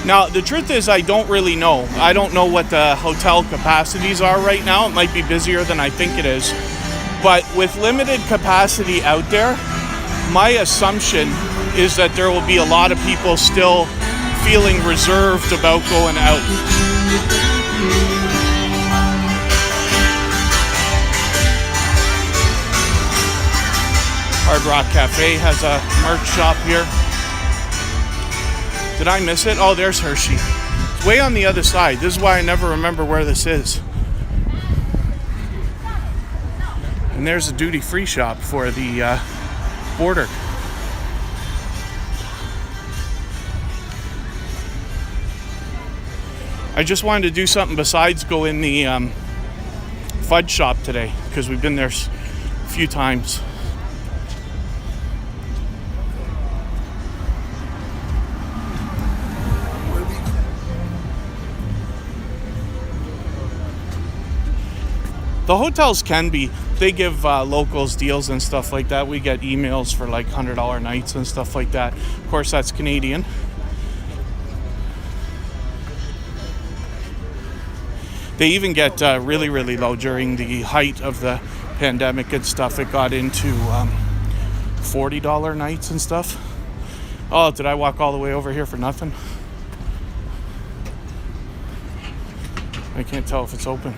Now, the truth is I don't really know. I don't know what the hotel capacities are right now. It might be busier than I think it is. But with limited capacity out there, my assumption is that there will be a lot of people still feeling reserved about going out. Hard Rock Cafe has a merch shop here. Did I miss it? Oh, there's Hershey. It's way on the other side. This is why I never remember where this is. And there's a duty-free shop for the border. I just wanted to do something besides go in the fudge shop today because we've been there a few times. The hotels they give locals deals and stuff like that. We get emails for like $100 nights and stuff like that. Of course, that's Canadian. They even get really, really low during the height of the pandemic and stuff. It got into $40 nights and stuff. Oh, did I walk all the way over here for nothing? I can't tell if it's open.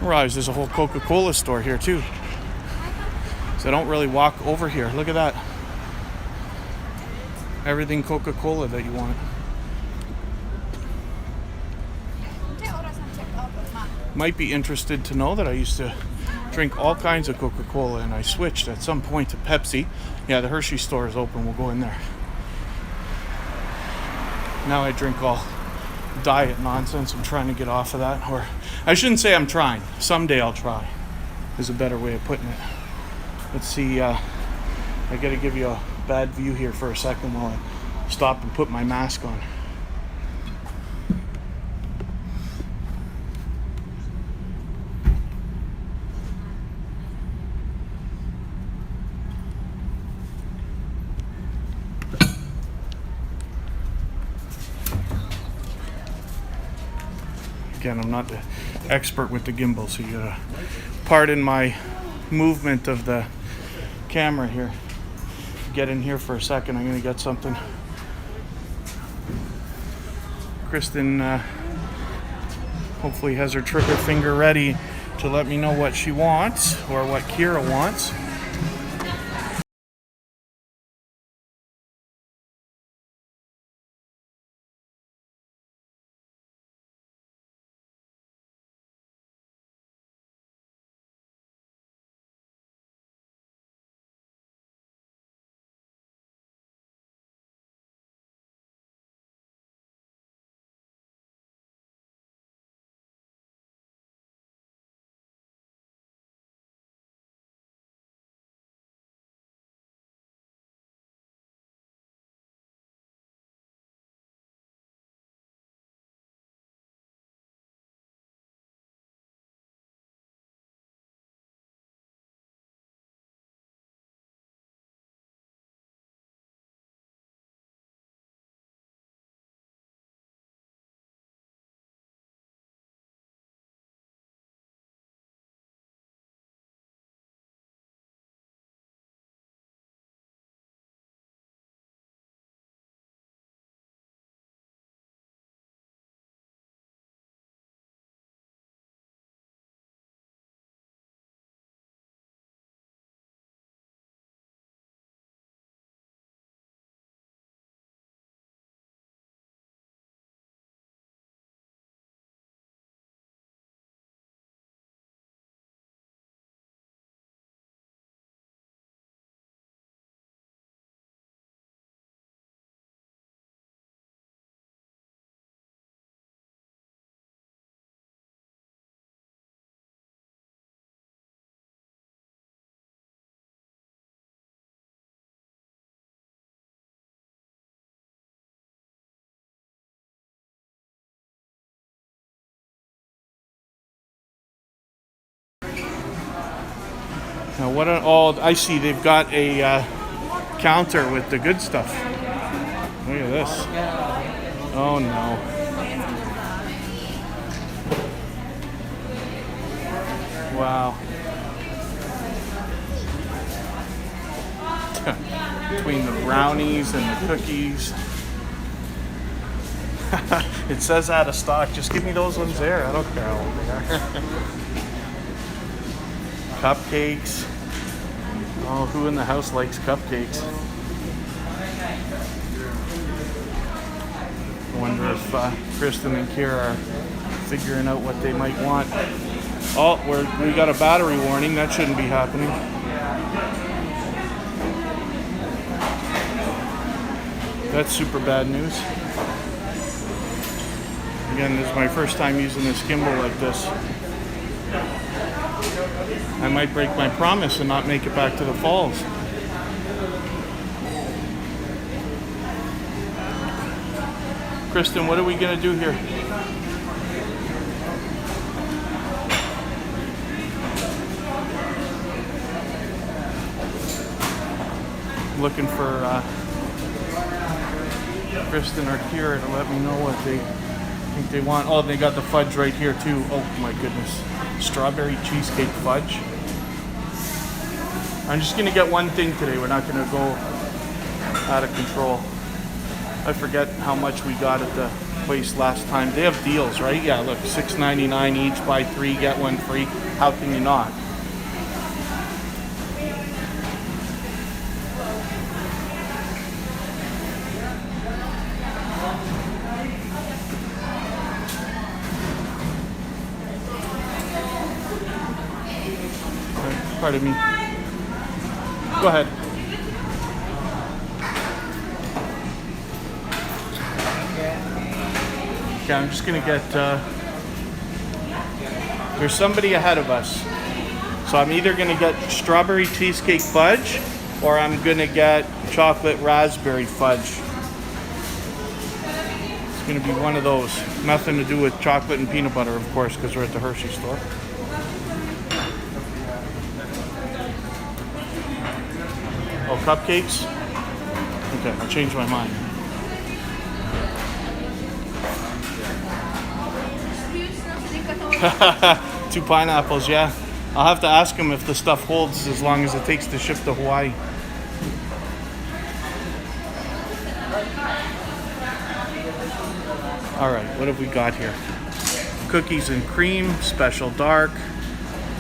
I realize there's a whole Coca-Cola store here too. So I don't really walk over here. Look at that. Everything Coca-Cola that you want. Might be interested to know that I used to drink all kinds of Coca-Cola and I switched at some point to Pepsi. Yeah, the Hershey store is open. We'll go in there. Now I drink all diet nonsense. I'm trying to get off of that. Or I shouldn't say I'm trying. Someday I'll try is a better way of putting it. Let's see. I got to give you a bad view here for a second while I stop and put my mask on. Again, I'm not the expert with the gimbal, so you gotta pardon my movement of the camera here. Get in here for a second. I'm gonna get something. Kristen hopefully has her trigger finger ready to let me know what she wants or what Kira wants. Now what? Oh, I see. They've got a counter with the good stuff. Look at this. Oh no. Wow. Between the brownies and the cookies. It says out of stock. Just give me those ones there. I don't care how old they are. Cupcakes. Oh, who in the house likes cupcakes? I wonder if Kristen and Kira are figuring out what they might want. Oh, we got a battery warning. That shouldn't be happening. That's super bad news. Again, this is my first time using this gimbal like this. I might break my promise and not make it back to the falls. Kristen, what are we going to do here? I'm looking for Kristen or Kira to let me know what they think they want. Oh, they got the fudge right here too. Oh my goodness. Strawberry cheesecake fudge. I'm just gonna get one thing today. We're not gonna go out of control. I forget how much we got at the place last time. They have deals, right? Yeah, look, $6.99 each, buy 3, get 1 free. How can you not? Pardon me. Go ahead. Okay, I'm just gonna get, there's somebody ahead of us. So I'm either gonna get strawberry cheesecake fudge or I'm gonna get chocolate raspberry fudge. It's gonna be one of those. Nothing to do with chocolate and peanut butter, of course, because we're at the Hershey store. Oh, cupcakes? Okay, I changed my mind. 2 pineapples, yeah. I'll have to ask him if the stuff holds as long as it takes to ship to Hawaii. Alright, what have we got here? Cookies and cream, special dark,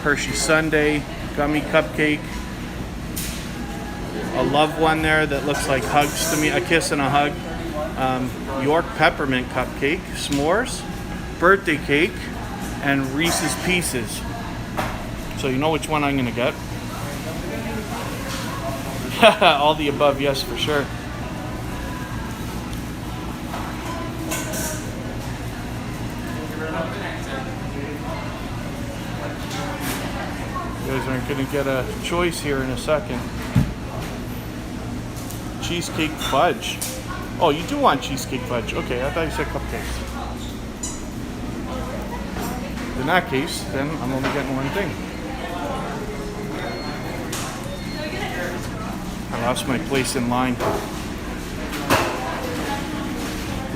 Hershey sundae, gummy cupcake, a love one there that looks like hugs to me, a kiss and a hug, York peppermint cupcake, s'mores, birthday cake, and Reese's Pieces. So you know which one I'm gonna get. All the above, yes, for sure. You guys aren't gonna get a choice here in a second. Cheesecake fudge. Oh, you do want cheesecake fudge. Okay, I thought you said cupcakes. In that case, then I'm only getting one thing. I lost my place in line.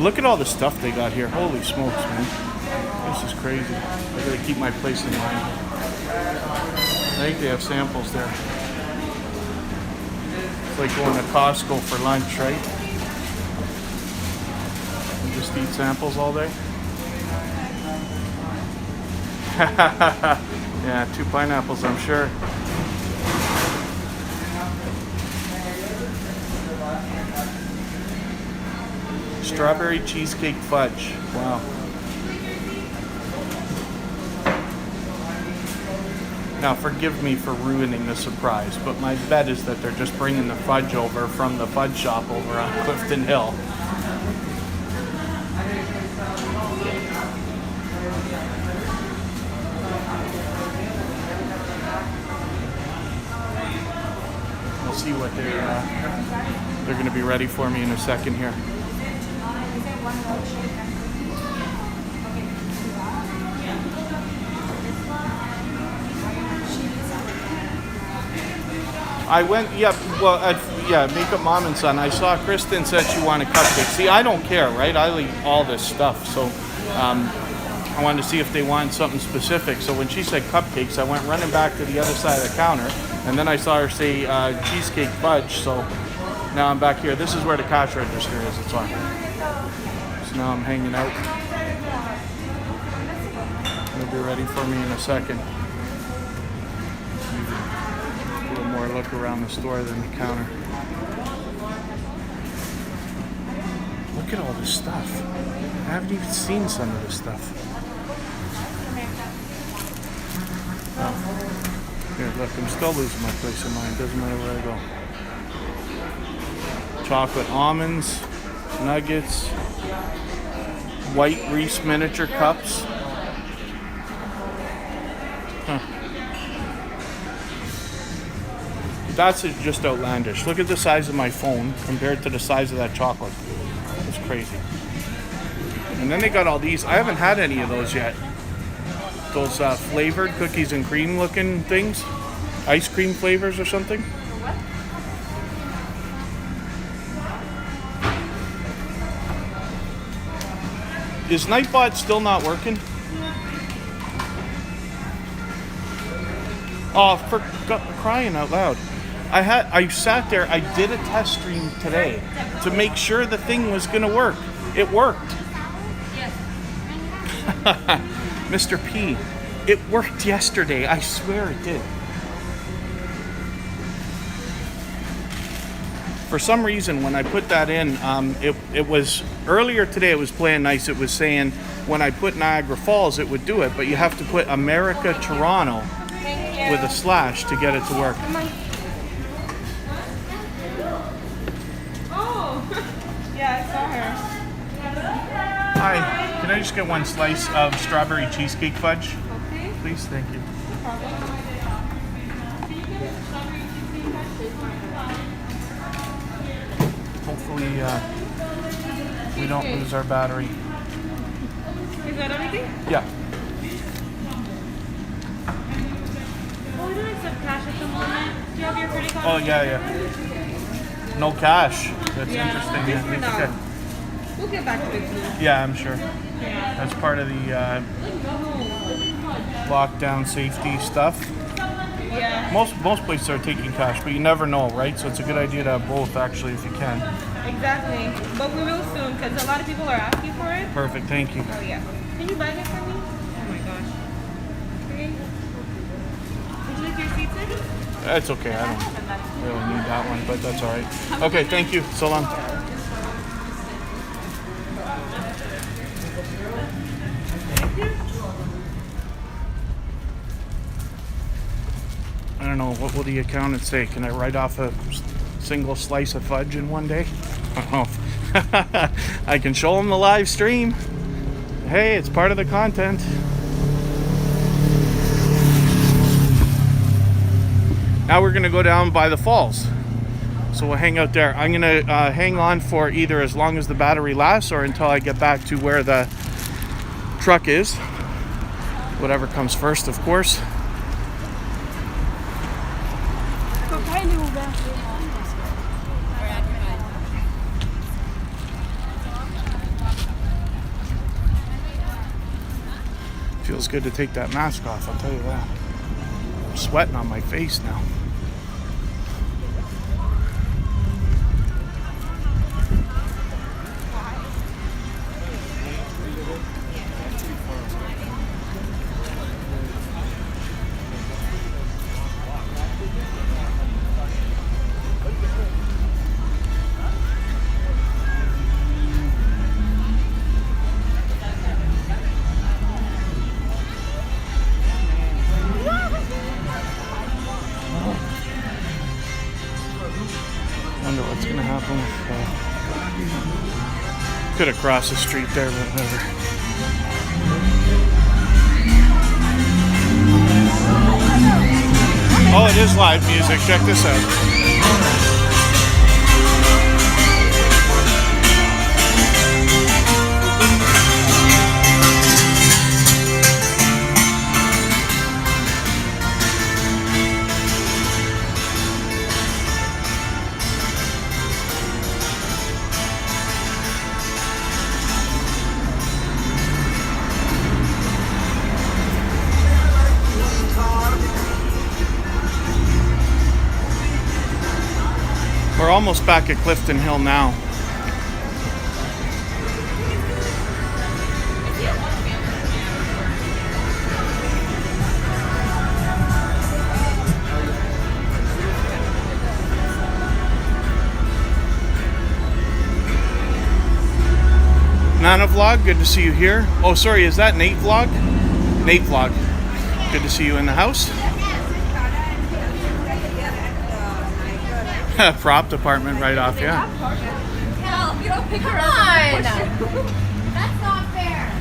Look at all the stuff they got here. Holy smokes, man. This is crazy. I gotta keep my place in line. I think they have samples there. It's like going to Costco for lunch, right? And just eat samples all day. Yeah, 2 pineapples, I'm sure. Strawberry cheesecake fudge. Wow. Now, forgive me for ruining the surprise, but my bet is that they're just bringing the fudge over from the fudge shop over on Clifton Hill. We'll see what they're going to be ready for me in a second here. I went, yeah, well, Makeup Mom and Son. I saw Kristen said she wanted cupcakes. See, I don't care, right? I eat all this stuff, so I wanted to see if they wanted something specific. So when she said cupcakes, I went running back to the other side of the counter, and then I saw her say cheesecake fudge. So now I'm back here. This is where the cash register is. It's on. So now I'm hanging out. It'll be ready for me in a second. A little more look around the store than the counter. Look at all this stuff. I haven't even seen some of this stuff. Oh. Here, look, I'm still losing my place in mind. Doesn't matter where I go. Chocolate almonds, nuggets, white Reese miniature cups. Huh. That's just outlandish. Look at the size of my phone compared to the size of that chocolate. It's crazy. And then they got all these. I haven't had any of those yet. Those flavored cookies and cream looking things. Ice cream flavors or something. Is Nightbot still not working? Oh, for crying out loud. I sat there, I did a test stream today to make sure the thing was gonna work. It worked. Mr. P, it worked yesterday. I swear it did. For some reason, when I put that in, it was earlier today. It was playing nice. It was saying when I put Niagara Falls, it would do it, but you have to put America Toronto with a slash to get it to work. Oh, yeah, I saw her. Hi, can I just get one slice of strawberry cheesecake fudge? Okay. Please, thank you. Hopefully, we don't lose our battery. Is that everything? Yeah. Oh, we don't accept cash at the moment. Do you have your credit card? Oh, yeah. No cash. That's interesting. Just for It's now. okay. We'll get back to it soon. Yeah, I'm sure. Yeah. That's part of the lockdown safety stuff. Yeah. Most places are taking cash, but you never know, right? So it's a good idea to have both, actually, if you can. Exactly. But we will soon because a lot of people are asking for it. Perfect, thank you. Oh, yeah. Can you buy this for me? Oh, my gosh. Okay. Would you like your seats in? That's okay, I don't really need that one, but that's all right. Okay, thank you. So long. I don't know, what will the accountant say? Can I write off a single slice of fudge in one day? I don't know. I can show them the live stream. Hey, it's part of the content. Now we're gonna go down by the falls. So we'll hang out there. I'm gonna hang on for either as long as the battery lasts or until I get back to where the truck is. Whatever comes first, of course. Feels good to take that mask off, I'll tell you that. I'm sweating on my face now. Wonder what's gonna happen with could have crossed the street there, but whatever. Oh, it is live music. Check this out. We're almost back at Clifton Hill now. Nana Vlog, good to see you here. Oh, sorry, is that Nate Vlog? Nate Vlog. Good to see you in the house. Prop department right off, yeah. Hell, you don't pick her up. That's not fair.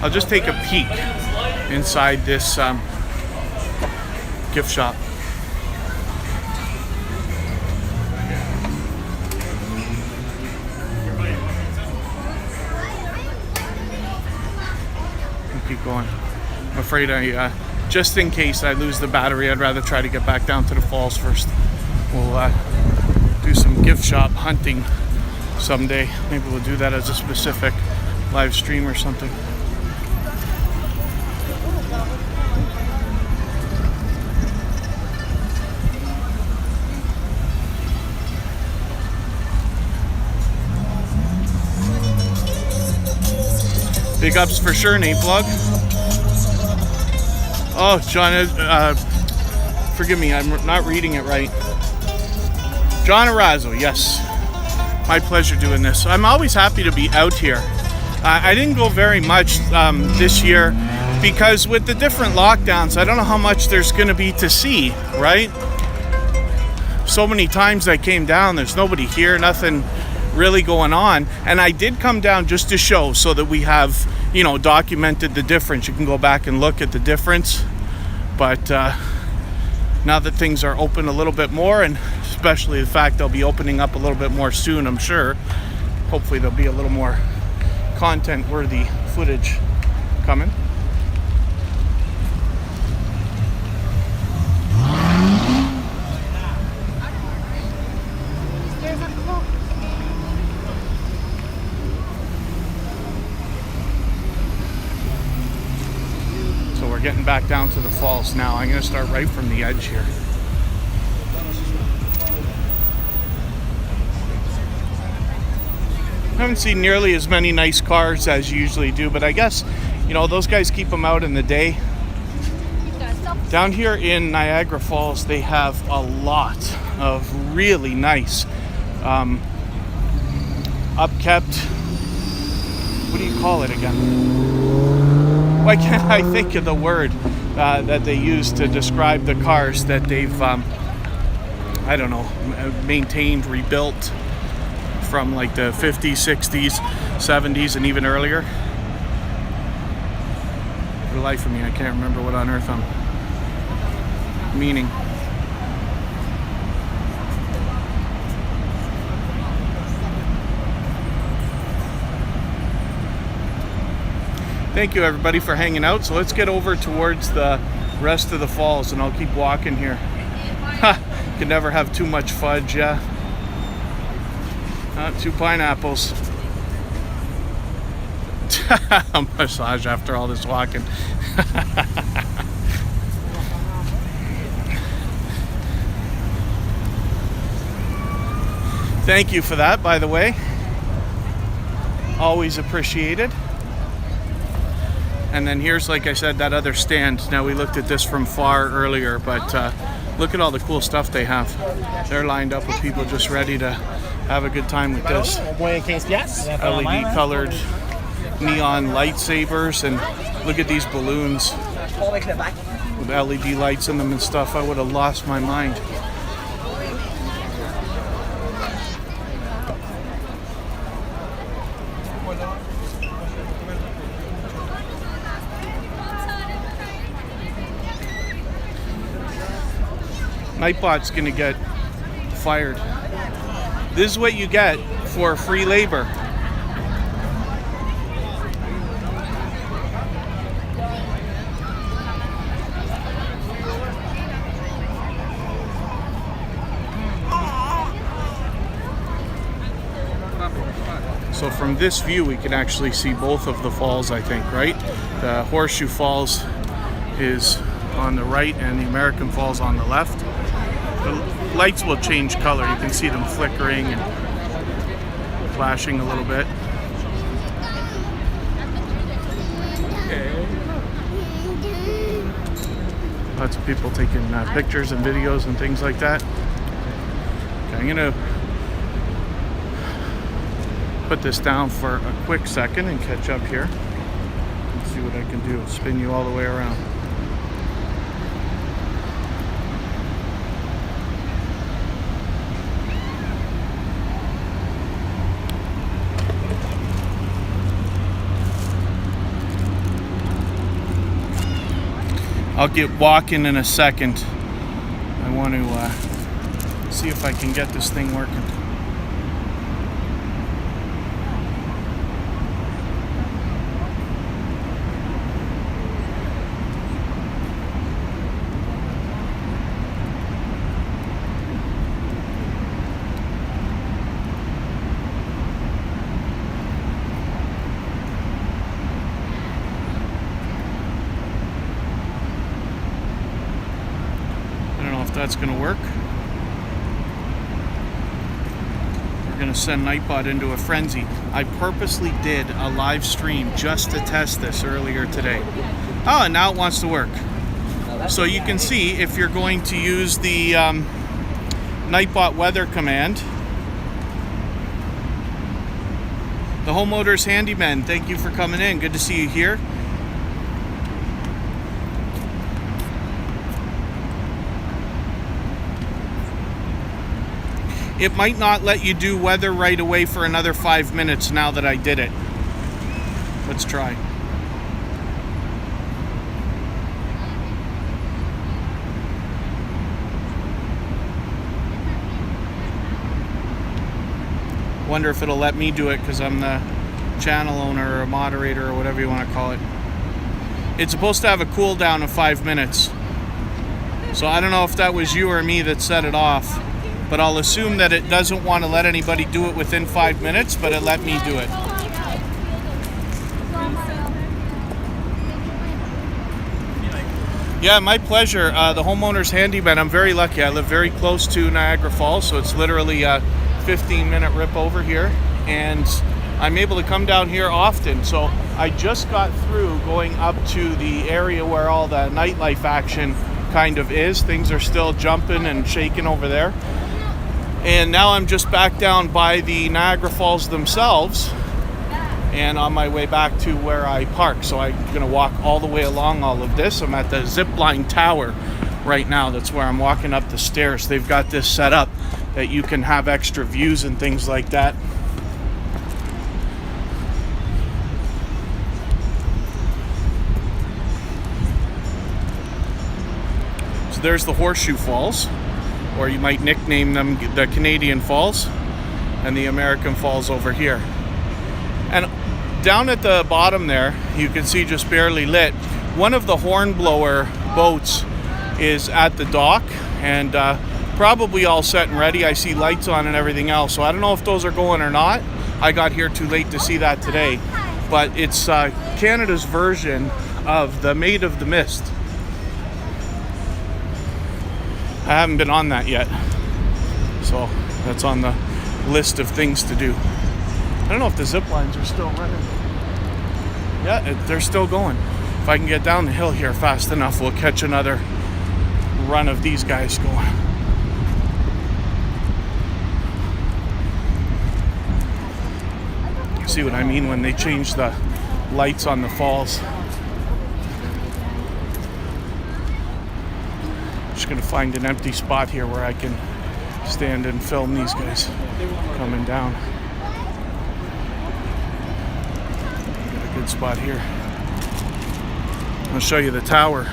I'll just take a peek inside this gift shop. Keep going. I'm afraid just in case I lose the battery, I'd rather try to get back down to the falls first. We'll do some gift shop hunting someday. Maybe we'll do that as a specific live stream or something. Big ups for sure, Nate Vlog. Oh, John, forgive me, I'm not reading it right. John Arazo, yes. My pleasure doing this. I'm always happy to be out here. I didn't go very much this year because with the different lockdowns, I don't know how much there's going to be to see, right? So many times I came down, there's nobody here, nothing really going on, and I did come down just to show so that we have, you know, documented the difference. You can go back and look at the difference, but now that things are open a little bit more, and especially the fact they'll be opening up a little bit more soon, I'm sure, hopefully there'll be a little more content worthy footage coming. Getting back down to the falls now. I'm going to start right from the edge here. I haven't seen nearly as many nice cars as you usually do, but I guess, you know, those guys keep them out in the day. Down here in Niagara Falls, they have a lot of really nice upkept, what do you call it again? Why can't I think of the word that they use to describe the cars that they've, I don't know, maintained, rebuilt from like the 50s, 60s, 70s, and even earlier? For the life of me, I can't remember what on earth I'm meaning. Thank you everybody for hanging out. So let's get over towards the rest of the falls and I'll keep walking here. Ha! Can never have too much fudge, yeah. 2 pineapples. A massage after all this walking. Thank you for that, by the way. Always appreciated. And then here's, like I said, that other stand. Now we looked at this from far earlier, but look at all the cool stuff they have. They're lined up with people just ready to have a good time with this. LED colored neon lightsabers, and look at these balloons with LED lights in them and stuff. I would have lost my mind. Nightbot's gonna get fired. This is what you get for free labor. So from this view, we can actually see both of the falls, I think, right? The Horseshoe Falls is on the right and the American Falls on the left. The lights will change color. You can see them flickering and flashing a little bit. Lots of people taking pictures and videos and things like that. Okay, I'm gonna put this down for a quick second and catch up here. Let's see what I can do. Spin you all the way around. I'll get walking in a second. I want to see if I can get this thing working. That's going to work. We're going to send Nightbot into a frenzy. I purposely did a live stream just to test this earlier today. Oh, and now it wants to work. So you can see if you're going to use the Nightbot weather command. The homeowners handyman, thank you for coming in. Good to see you here. It might not let you do weather right away for another 5 minutes now that I did it. Let's try. Wonder if it'll let me do it because I'm the channel owner or moderator or whatever you want to call it. It's supposed to have a cooldown of 5 minutes. So I don't know if that was you or me that set it off. But I'll assume that it doesn't want to let anybody do it within 5 minutes, but it let me do it. Yeah, my pleasure. The homeowner's handyman, I'm very lucky. I live very close to Niagara Falls, so it's literally a 15-minute rip over here. And I'm able to come down here often. So I just got through going up to the area where all the nightlife action kind of is. Things are still jumping and shaking over there. And now I'm just back down by the Niagara Falls themselves and on my way back to where I park. So I'm going to walk all the way along all of this. I'm at the zipline tower right now. That's where I'm walking up the stairs. They've got this set up that you can have extra views and things like that. So there's the Horseshoe Falls, or you might nickname them the Canadian Falls, and the American Falls over here. And down at the bottom there, you can see just barely lit, one of the hornblower boats is at the dock and probably all set and ready. I see lights on and everything else, so I don't know if those are going or not. I got here too late to see that today, but it's Canada's version of the Maid of the Mist. I haven't been on that yet, so that's on the list of things to do. I don't know if the zip lines are still running. Yeah, they're still going. If I can get down the hill here fast enough, we'll catch another run of these guys going. See what I mean when they change the lights on the falls. Just gonna find an empty spot here where I can stand and film these guys coming down. Got a good spot here. I'll show you the tower.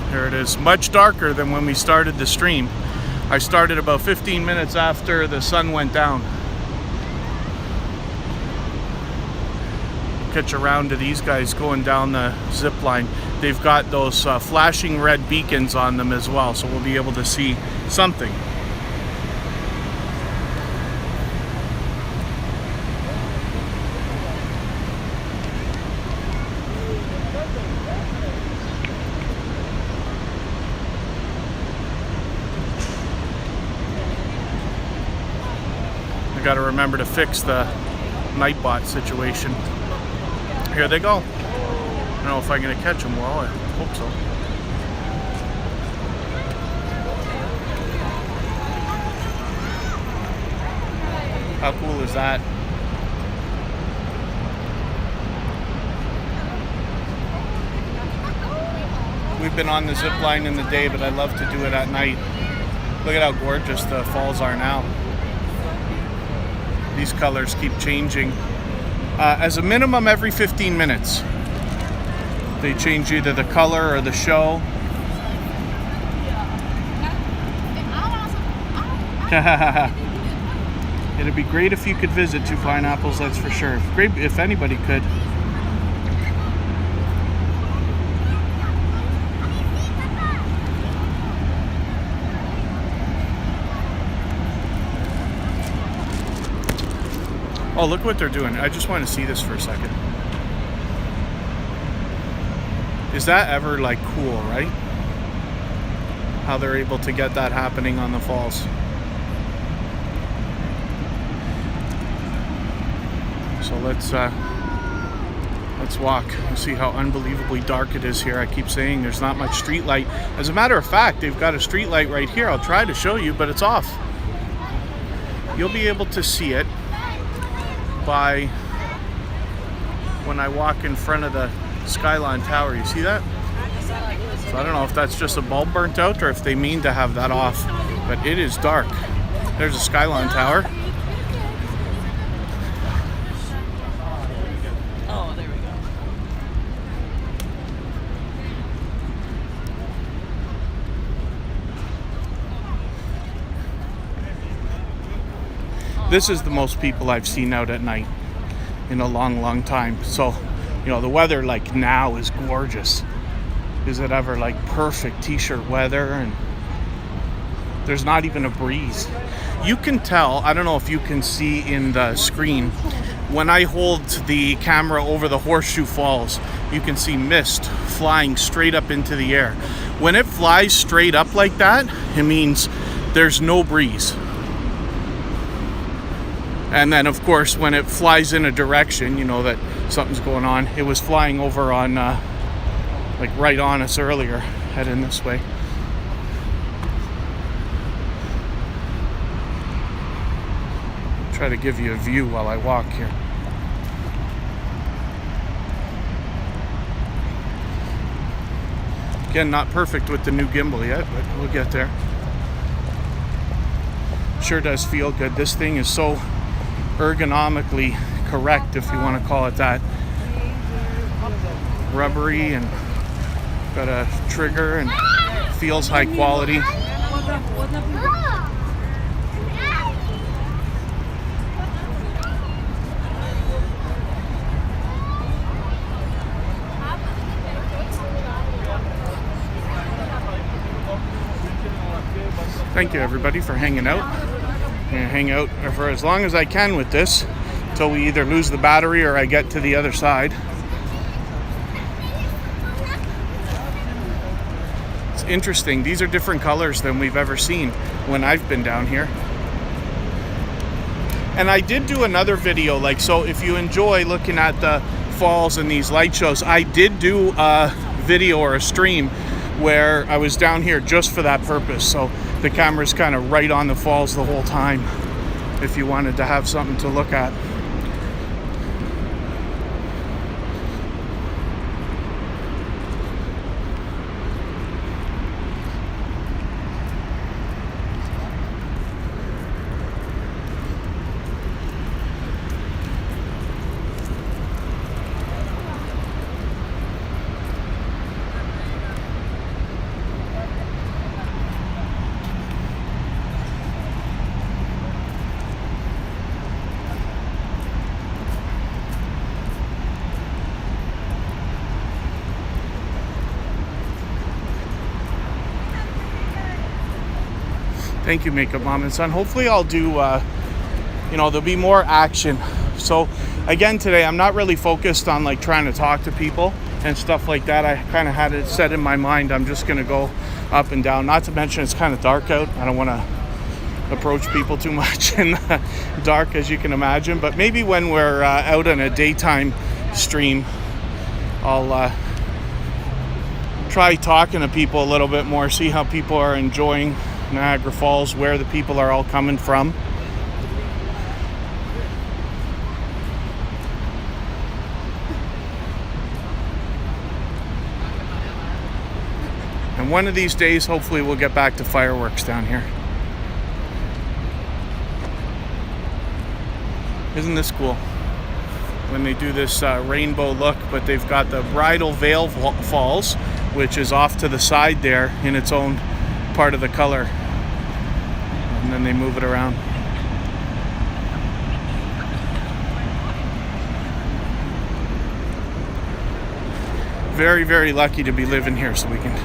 There it is, much darker than when we started the stream. I started about 15 minutes after the sun went down. Catch around to these guys going down the zip line. They've got those flashing red beacons on them as well, so we'll be able to see something. I gotta remember to fix the Nightbot situation. Here they go. I don't know if I'm gonna catch them well, I hope so. How cool is that? We've been on the zip line in the day, but I love to do it at night. Look at how gorgeous the falls are now. These colors keep changing. As a minimum every 15 minutes. They change either the color or the show. It'd be great if you could visit Two Pineapples, that's for sure. Great if anybody could. Oh, look what they're doing. I just want to see this for a second. Is that ever like cool, right? How they're able to get that happening on the falls. So let's walk and see how unbelievably dark it is here. I keep saying there's not much street light. As a matter of fact, they've got a street light right here. I'll try to show you, but it's off. You'll be able to see it by when I walk in front of the Skyline Tower. You see that? So I don't know if that's just a bulb burnt out or if they mean to have that off, but it is dark. There's a Skyline Tower. Oh, there we go. This is the most people I've seen out at night in a long, long time. So, you know, the weather like now is gorgeous. Is it ever like perfect t-shirt weather? And there's not even a breeze. You can tell, I don't know if you can see in the screen, when I hold the camera over the Horseshoe Falls, you can see mist flying straight up into the air. When it flies straight up like that, it means there's no breeze. And then, of course, when it flies in a direction, you know that something's going on. It was flying over on, like right on us earlier, heading this way. Try to give you a view while I walk here. Again, not perfect with the new gimbal yet, but we'll get there. Sure does feel good. This thing is so ergonomically correct, if you want to call it that. Rubbery and got a trigger and feels high quality. Thank you everybody for hanging out. I'm gonna hang out for as long as I can with this until we either lose the battery or I get to the other side. It's interesting, these are different colors than we've ever seen when I've been down here. And I did do another video, like, so if you enjoy looking at the falls and these light shows, I did do a video or a stream where I was down here just for that purpose. So the camera's kind of right on the falls the whole time if you wanted to have something to look at. Thank you, Makeup Mom and Son. Hopefully I'll do, there'll be more action. So again, today I'm not really focused on like trying to talk to people and stuff like that. I kind of had it set in my mind. I'm just going to go up and down. Not to mention it's kind of dark out. I don't want to approach people too much in the dark, as you can imagine. But maybe when we're out on a daytime stream, I'll try talking to people a little bit more, see how people are enjoying Niagara Falls, where the people are all coming from. And one of these days, hopefully, we'll get back to fireworks down here. Isn't this cool? When they do this rainbow look, but they've got the Bridal Veil Falls, which is off to the side there in its own part of the color. And then they move it around. Very, very lucky to be living here, so we can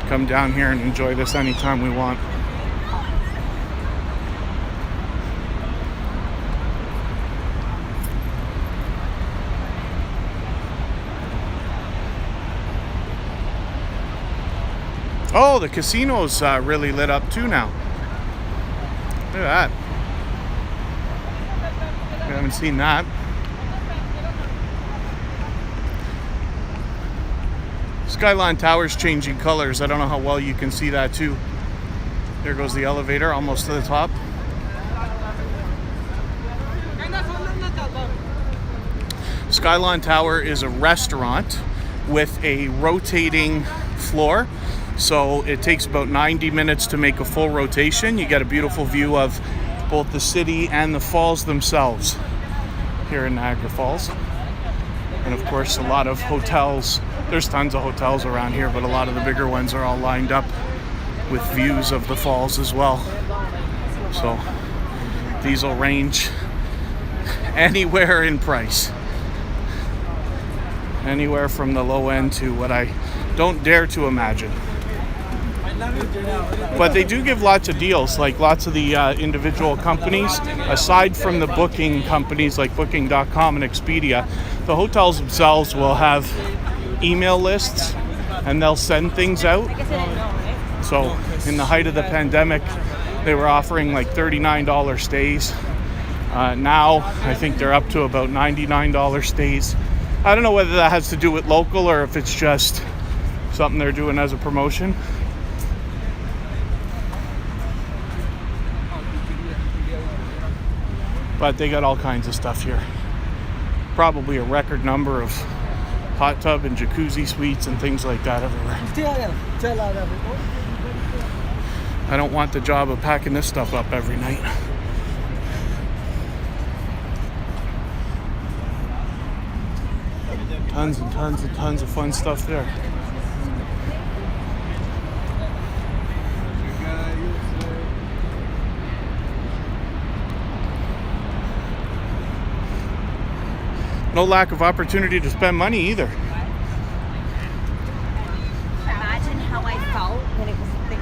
come down here and enjoy this anytime we want. Oh, the casino's really lit up too now. Look at that. I haven't seen that. Skyline Tower's changing colors. I don't know how well you can see that too. There goes the elevator, almost to the top. Skyline Tower is a restaurant with a rotating floor. So it takes about 90 minutes to make a full rotation. You get a beautiful view of both the city and the falls themselves here in Niagara Falls. And of course, a lot of hotels. There's tons of hotels around here, but a lot of the bigger ones are all lined up with views of the falls as well. So these will range anywhere in price. Anywhere from the low end to what I don't dare to imagine. But they do give lots of deals, like lots of the individual companies, aside from the booking companies like Booking.com and Expedia. The hotels themselves will have email lists and they'll send things out. So in the height of the pandemic, they were offering like $39 stays. Now I think they're up to about $99 stays. I don't know whether that has to do with local or if it's just something they're doing as a promotion. But they got all kinds of stuff here. Probably a record number of hot tub and jacuzzi suites and things like that everywhere. I don't want the job of packing this stuff up every night. Tons and tons and tons of fun stuff there. No lack of opportunity to spend money either. Imagine how I felt when it was thick.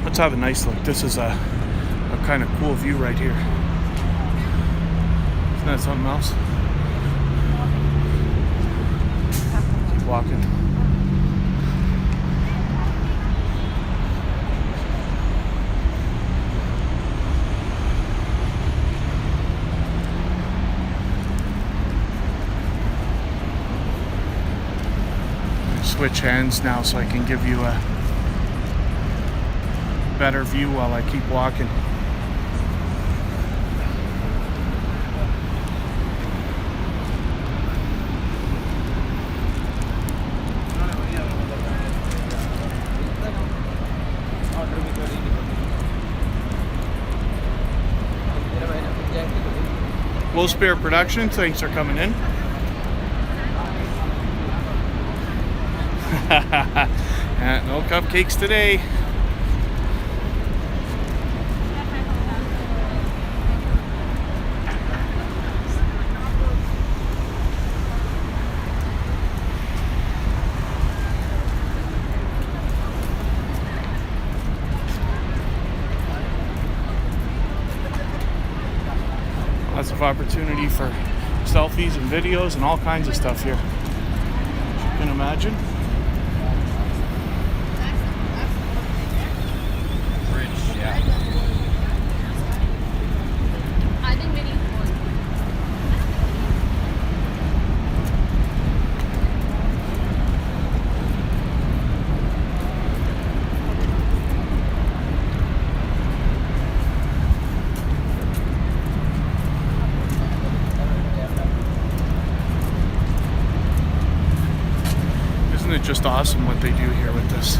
Let's have a nice look. This is a kind of cool view right here. Isn't that something else? Keep walking. Switch hands now so I can give you a better view while I keep walking. Low Spare Production, thanks for coming in. No cupcakes today. Lots of opportunity for selfies and videos and all kinds of stuff here. can imagine. Bridge, yeah. I think we need one. Isn't it just awesome what they do here with this?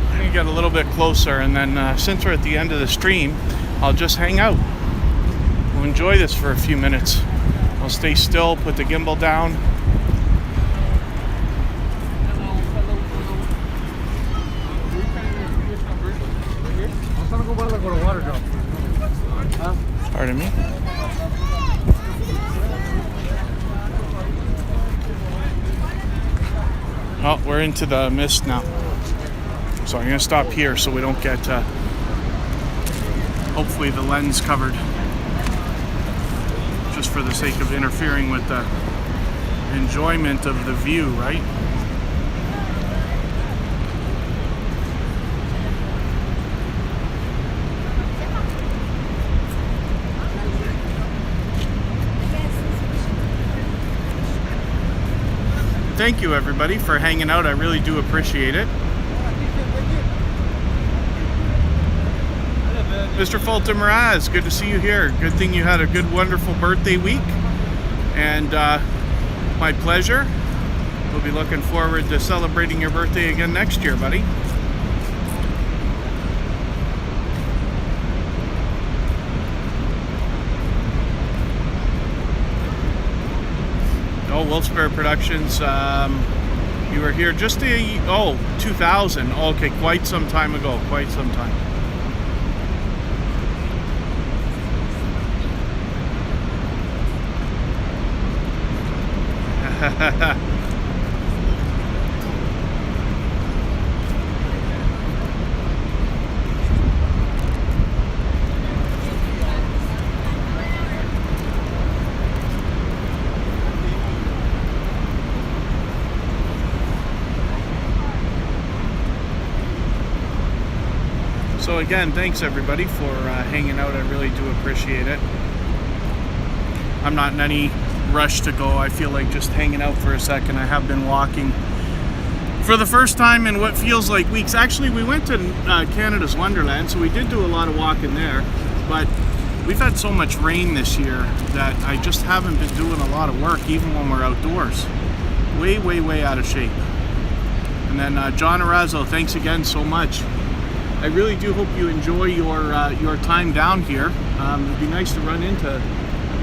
I'm gonna get a little bit closer, and then since we're at the end of the stream, I'll just hang out. We'll enjoy this for a few minutes. I'll stay still, put the gimbal down. Pardon me. Oh, we're into the mist now. So I'm going to stop here so we don't get, hopefully, the lens covered. Just for the sake of interfering with the enjoyment of the view, right? Thank you everybody for hanging out. I really do appreciate it. Mr. Fulton Mraz, good to see you here. Good thing you had a good, wonderful birthday week. And my pleasure. We'll be looking forward to celebrating your birthday again next year, buddy. Oh, Wilkes-Barre Productions. You were here just 2000. Okay, quite some time ago. Quite some time. So again, thanks everybody for hanging out. I really do appreciate it. I'm not in any rush to go. I feel like just hanging out for a second. I have been walking for the first time in what feels like weeks. Actually, we went to Canada's Wonderland, so we did do a lot of walking there, but we've had so much rain this year that I just haven't been doing a lot of work, even when we're outdoors. Way out of shape. And then John Arazo, thanks again so much. I really do hope you enjoy your time down here. It'd be nice to run into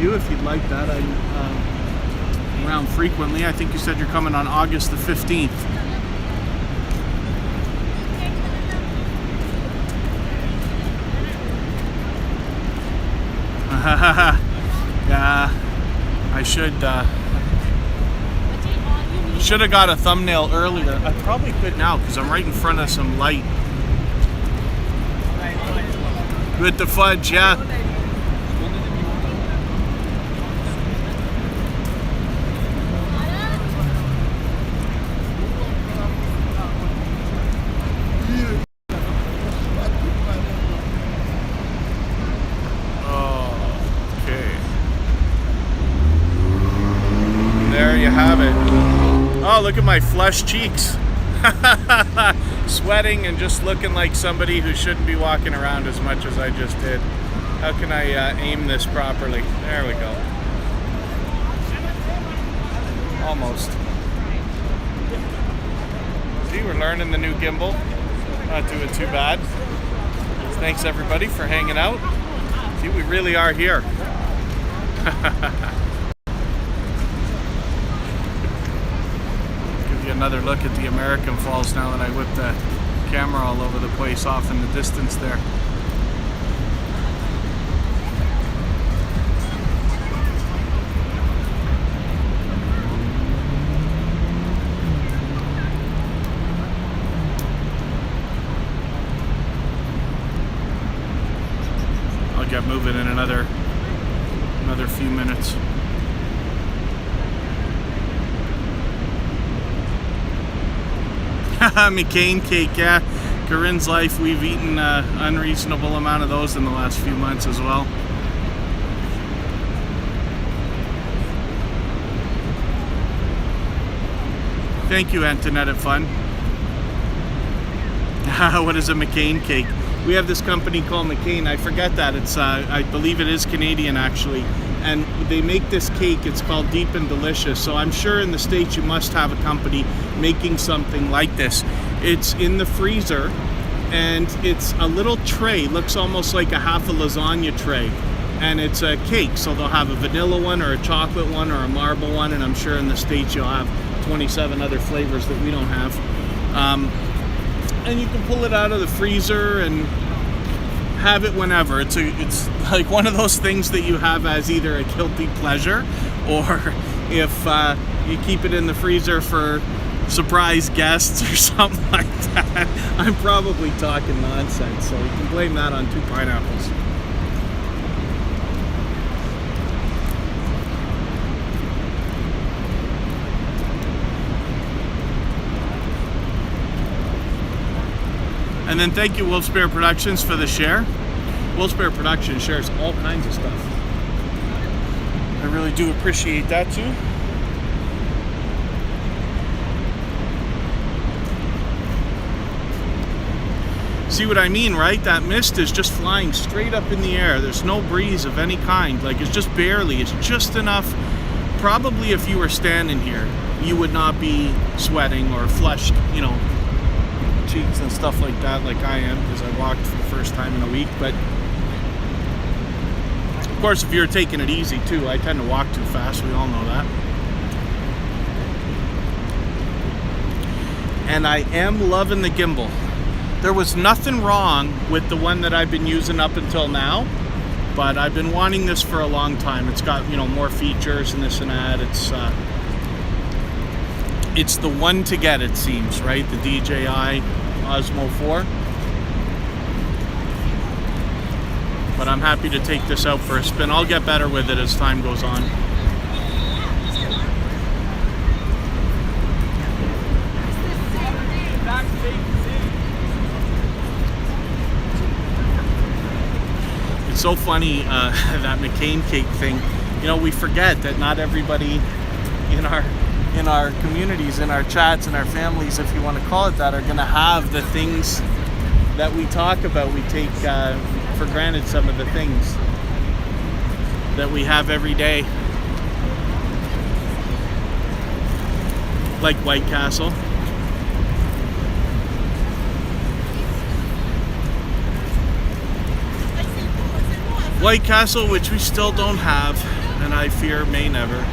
you if you'd like that. I'm around frequently. I think you said you're coming on August the 15th. Yeah, I should have got a thumbnail earlier. I probably could now because I'm right in front of some light. With the fudge, yeah. Oh, look at my flushed cheeks. Sweating and just looking like somebody who shouldn't be walking around as much as I just did. How can I aim this properly? There we go. Almost. See, we're learning the new gimbal. Not doing too bad. Thanks everybody for hanging out. See, we really are here. Another look at the American Falls now that I whipped the camera all over the place off in the distance there. another few minutes. McCain cake, yeah. Corinne's Life, we've eaten an unreasonable amount of those in the last few months as well. Thank you, Antoinette at Fun. What is a McCain cake? We have this company called McCain. I forget that. It's I believe it is Canadian actually. And they make this cake. It's called Deep and Delicious. So I'm sure in the States you must have a company making something like this. It's in the freezer and it's a little tray. Looks almost like a half a lasagna tray. And it's a cake. So they'll have a vanilla one or a chocolate one or a marble one. And I'm sure in the States you'll have 27 other flavors that we don't have. And you can pull it out of the freezer and have it whenever. It's like one of those things that you have as either a guilty pleasure, or if you keep it in the freezer for surprise guests or something like that. I'm probably talking nonsense, so you can blame that on 2 pineapples. And then thank you, Wolfsbear Productions, for the share. Wolfsbear Productions shares all kinds of stuff. I really do appreciate that too. See what I mean, right? That mist is just flying straight up in the air. There's no breeze of any kind. Like, it's just barely. It's just enough. Probably if you were standing here, you would not be sweating or flushed, you know, cheeks and stuff like that, like I am, because I walked for the first time in a week. But of course, if you're taking it easy too, I tend to walk too fast. We all know that. And I am loving the gimbal. There was nothing wrong with the one that I've been using up until now, but I've been wanting this for a long time. It's got, you know, more features and this and that. It's the one to get, it seems, right? The DJI Osmo 4. But I'm happy to take this out for a spin. I'll get better with it as time goes on. It's so funny, that McCain cake thing. You know, we forget that not everybody in our communities, in our chats, in our families, if you want to call it that, are going to have the things that we talk about. We take for granted some of the things that we have every day, like White Castle. White Castle, which we still don't have, and I fear may never.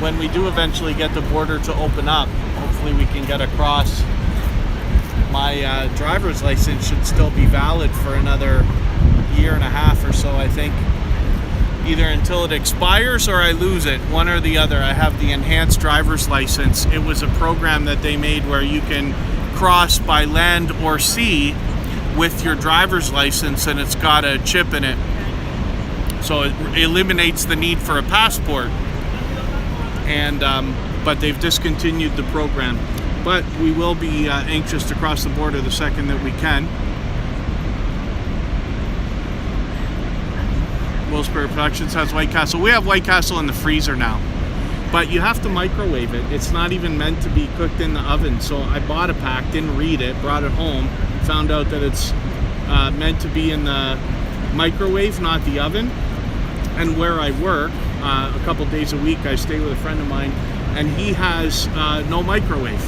When we do eventually get the border to open up, hopefully we can get across. My driver's license should still be valid for another year and a half or so, I think. Either until it expires or I lose it, one or the other. I have the enhanced driver's license. It was a program that they made where you can cross by land or sea with your driver's license, and it's got a chip in it. So it eliminates the need for a passport. And but they've discontinued the program. But we will be anxious to cross the border the second that we can. Wolfsbear Productions has White Castle. We have White Castle in the freezer now, but you have to microwave it. It's not even meant to be cooked in the oven. So I bought a pack, didn't read it, brought it home, found out that it's meant to be in the microwave, not the oven. And where I work, a couple days a week, I stay with a friend of mine, and he has no microwave.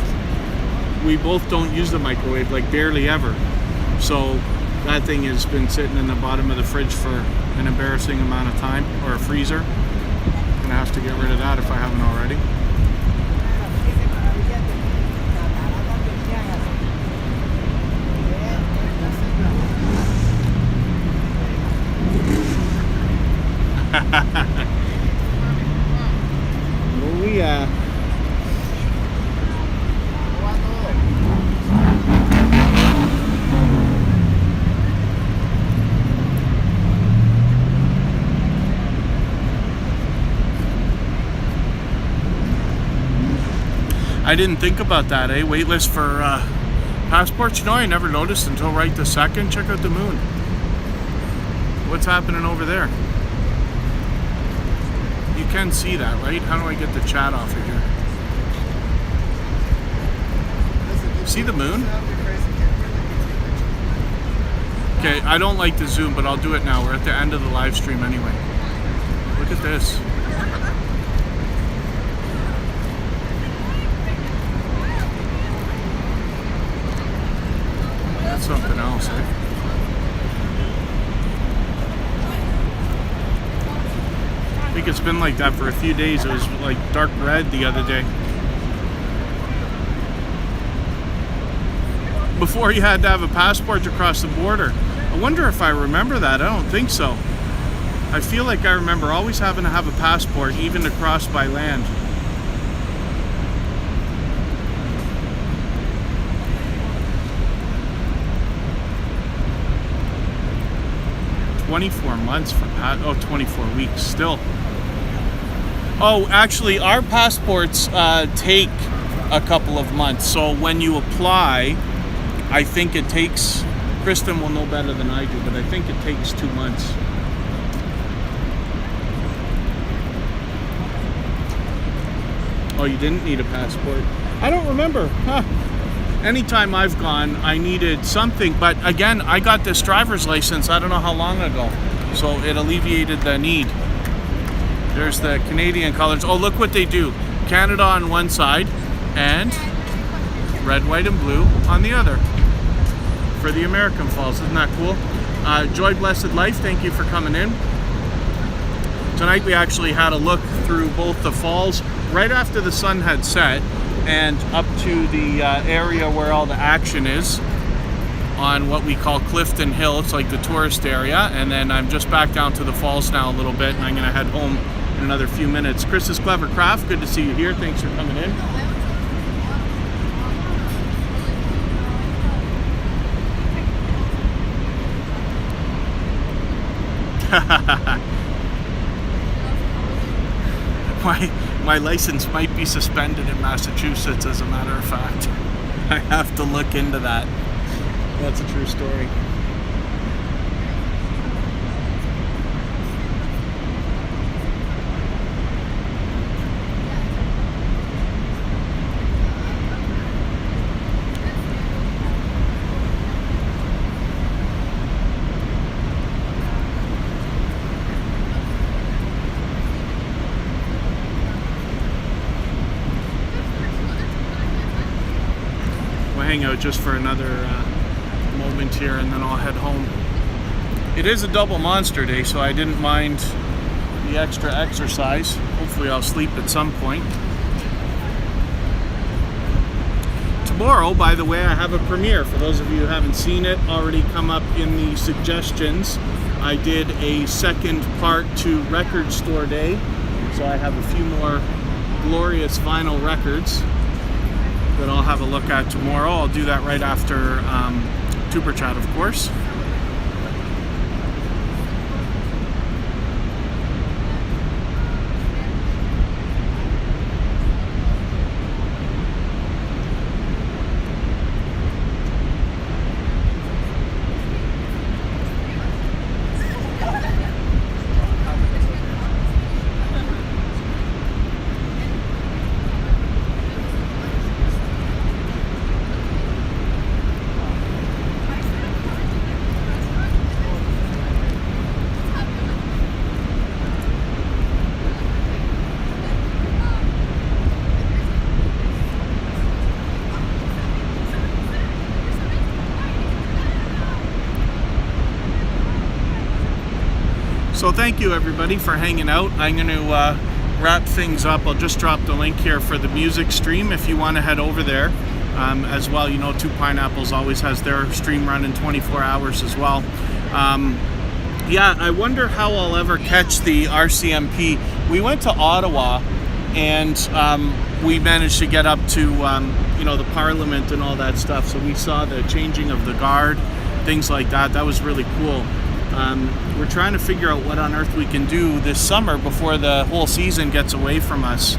We both don't use the microwave, like barely ever. So that thing has been sitting in the bottom of the fridge for an embarrassing amount of time, or a freezer. I'm gonna have to get rid of that if I haven't already. Well, I didn't think about that, eh? Waitlist for passports. You know, I never noticed until right this second. Check out the moon. What's happening over there? You can see that, right? How do I get the chat off of here? See the moon? Okay, I don't like to zoom, but I'll do it now. We're at the end of the live stream anyway. Look at this. That's something else, eh? I think it's been like that for a few days. It was like dark red the other day. Before you had to have a passport to cross the border. I wonder if I remember that. I don't think so. I feel like I remember always having to have a passport even to cross by land. $24 months for 24 weeks still. Oh, actually, our passports take a couple of months. So when you apply, I think it takes, Kristen will know better than I do, but I think it takes 2 months. Oh, you didn't need a passport? I don't remember. Huh. Anytime I've gone, I needed something. But again, I got this driver's license I don't know how long ago. So it alleviated the need. There's the Canadian colors. Oh, look what they do. Canada on one side and red, white, and blue on the other for the American Falls. Isn't that cool? Joy Blessed Life, thank you for coming in. Tonight we actually had a look through both the falls right after the sun had set and up to the area where all the action is on what we call Clifton Hill. It's like the tourist area, and then I'm just back down to the falls now a little bit, and I'm gonna head home in another few minutes. Chris's Clever Craft, good to see you here. Thanks for coming in. My license might be suspended in Massachusetts, as a matter of fact. I have to look into that. That's a true story. Hang out just for another moment here and then I'll head home. It is a double monster day, so I didn't mind the extra exercise. Hopefully I'll sleep at some point. Tomorrow, by the way, I have a premiere. For those of you who haven't seen it, already come up in the suggestions. I did a second part to Record Store Day, so I have a few more glorious vinyl records that I'll have a look at tomorrow. I'll do that right after Tuber Chat, of course. So thank you everybody for hanging out. I'm going to wrap things up. I'll just drop the link here for the music stream if you want to head over there. As well, you know, Two Pineapples always has their stream running 24 hours as well. Yeah, I wonder how I'll ever catch the RCMP. We went to Ottawa and we managed to get up to you know, the Parliament and all that stuff. So we saw the changing of the guard, things like that. That was really cool. We're trying to figure out what on earth we can do this summer before the whole season gets away from us.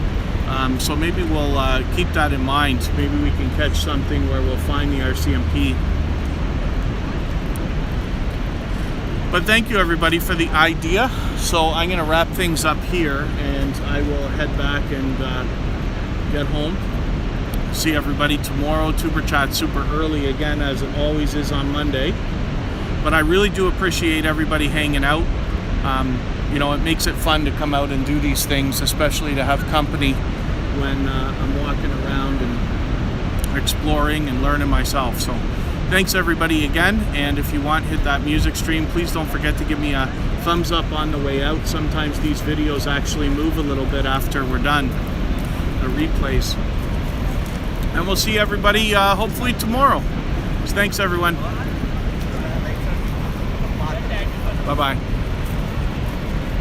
So maybe we'll keep that in mind. Maybe we can catch something where we'll find the RCMP. But thank you everybody for the idea. So I'm going to wrap things up here, and I will head back and get home. See everybody tomorrow. Tuber Chat super early again, as it always is on Monday. But I really do appreciate everybody hanging out. You know, it makes it fun to come out and do these things, especially to have company when I'm walking around and exploring and learning myself. So thanks everybody again, and if you want, hit that music stream. Please don't forget to give me a thumbs up on the way out. Sometimes these videos actually move a little bit after we're done, the replays. And we'll see everybody hopefully tomorrow. So thanks everyone. Bye-bye.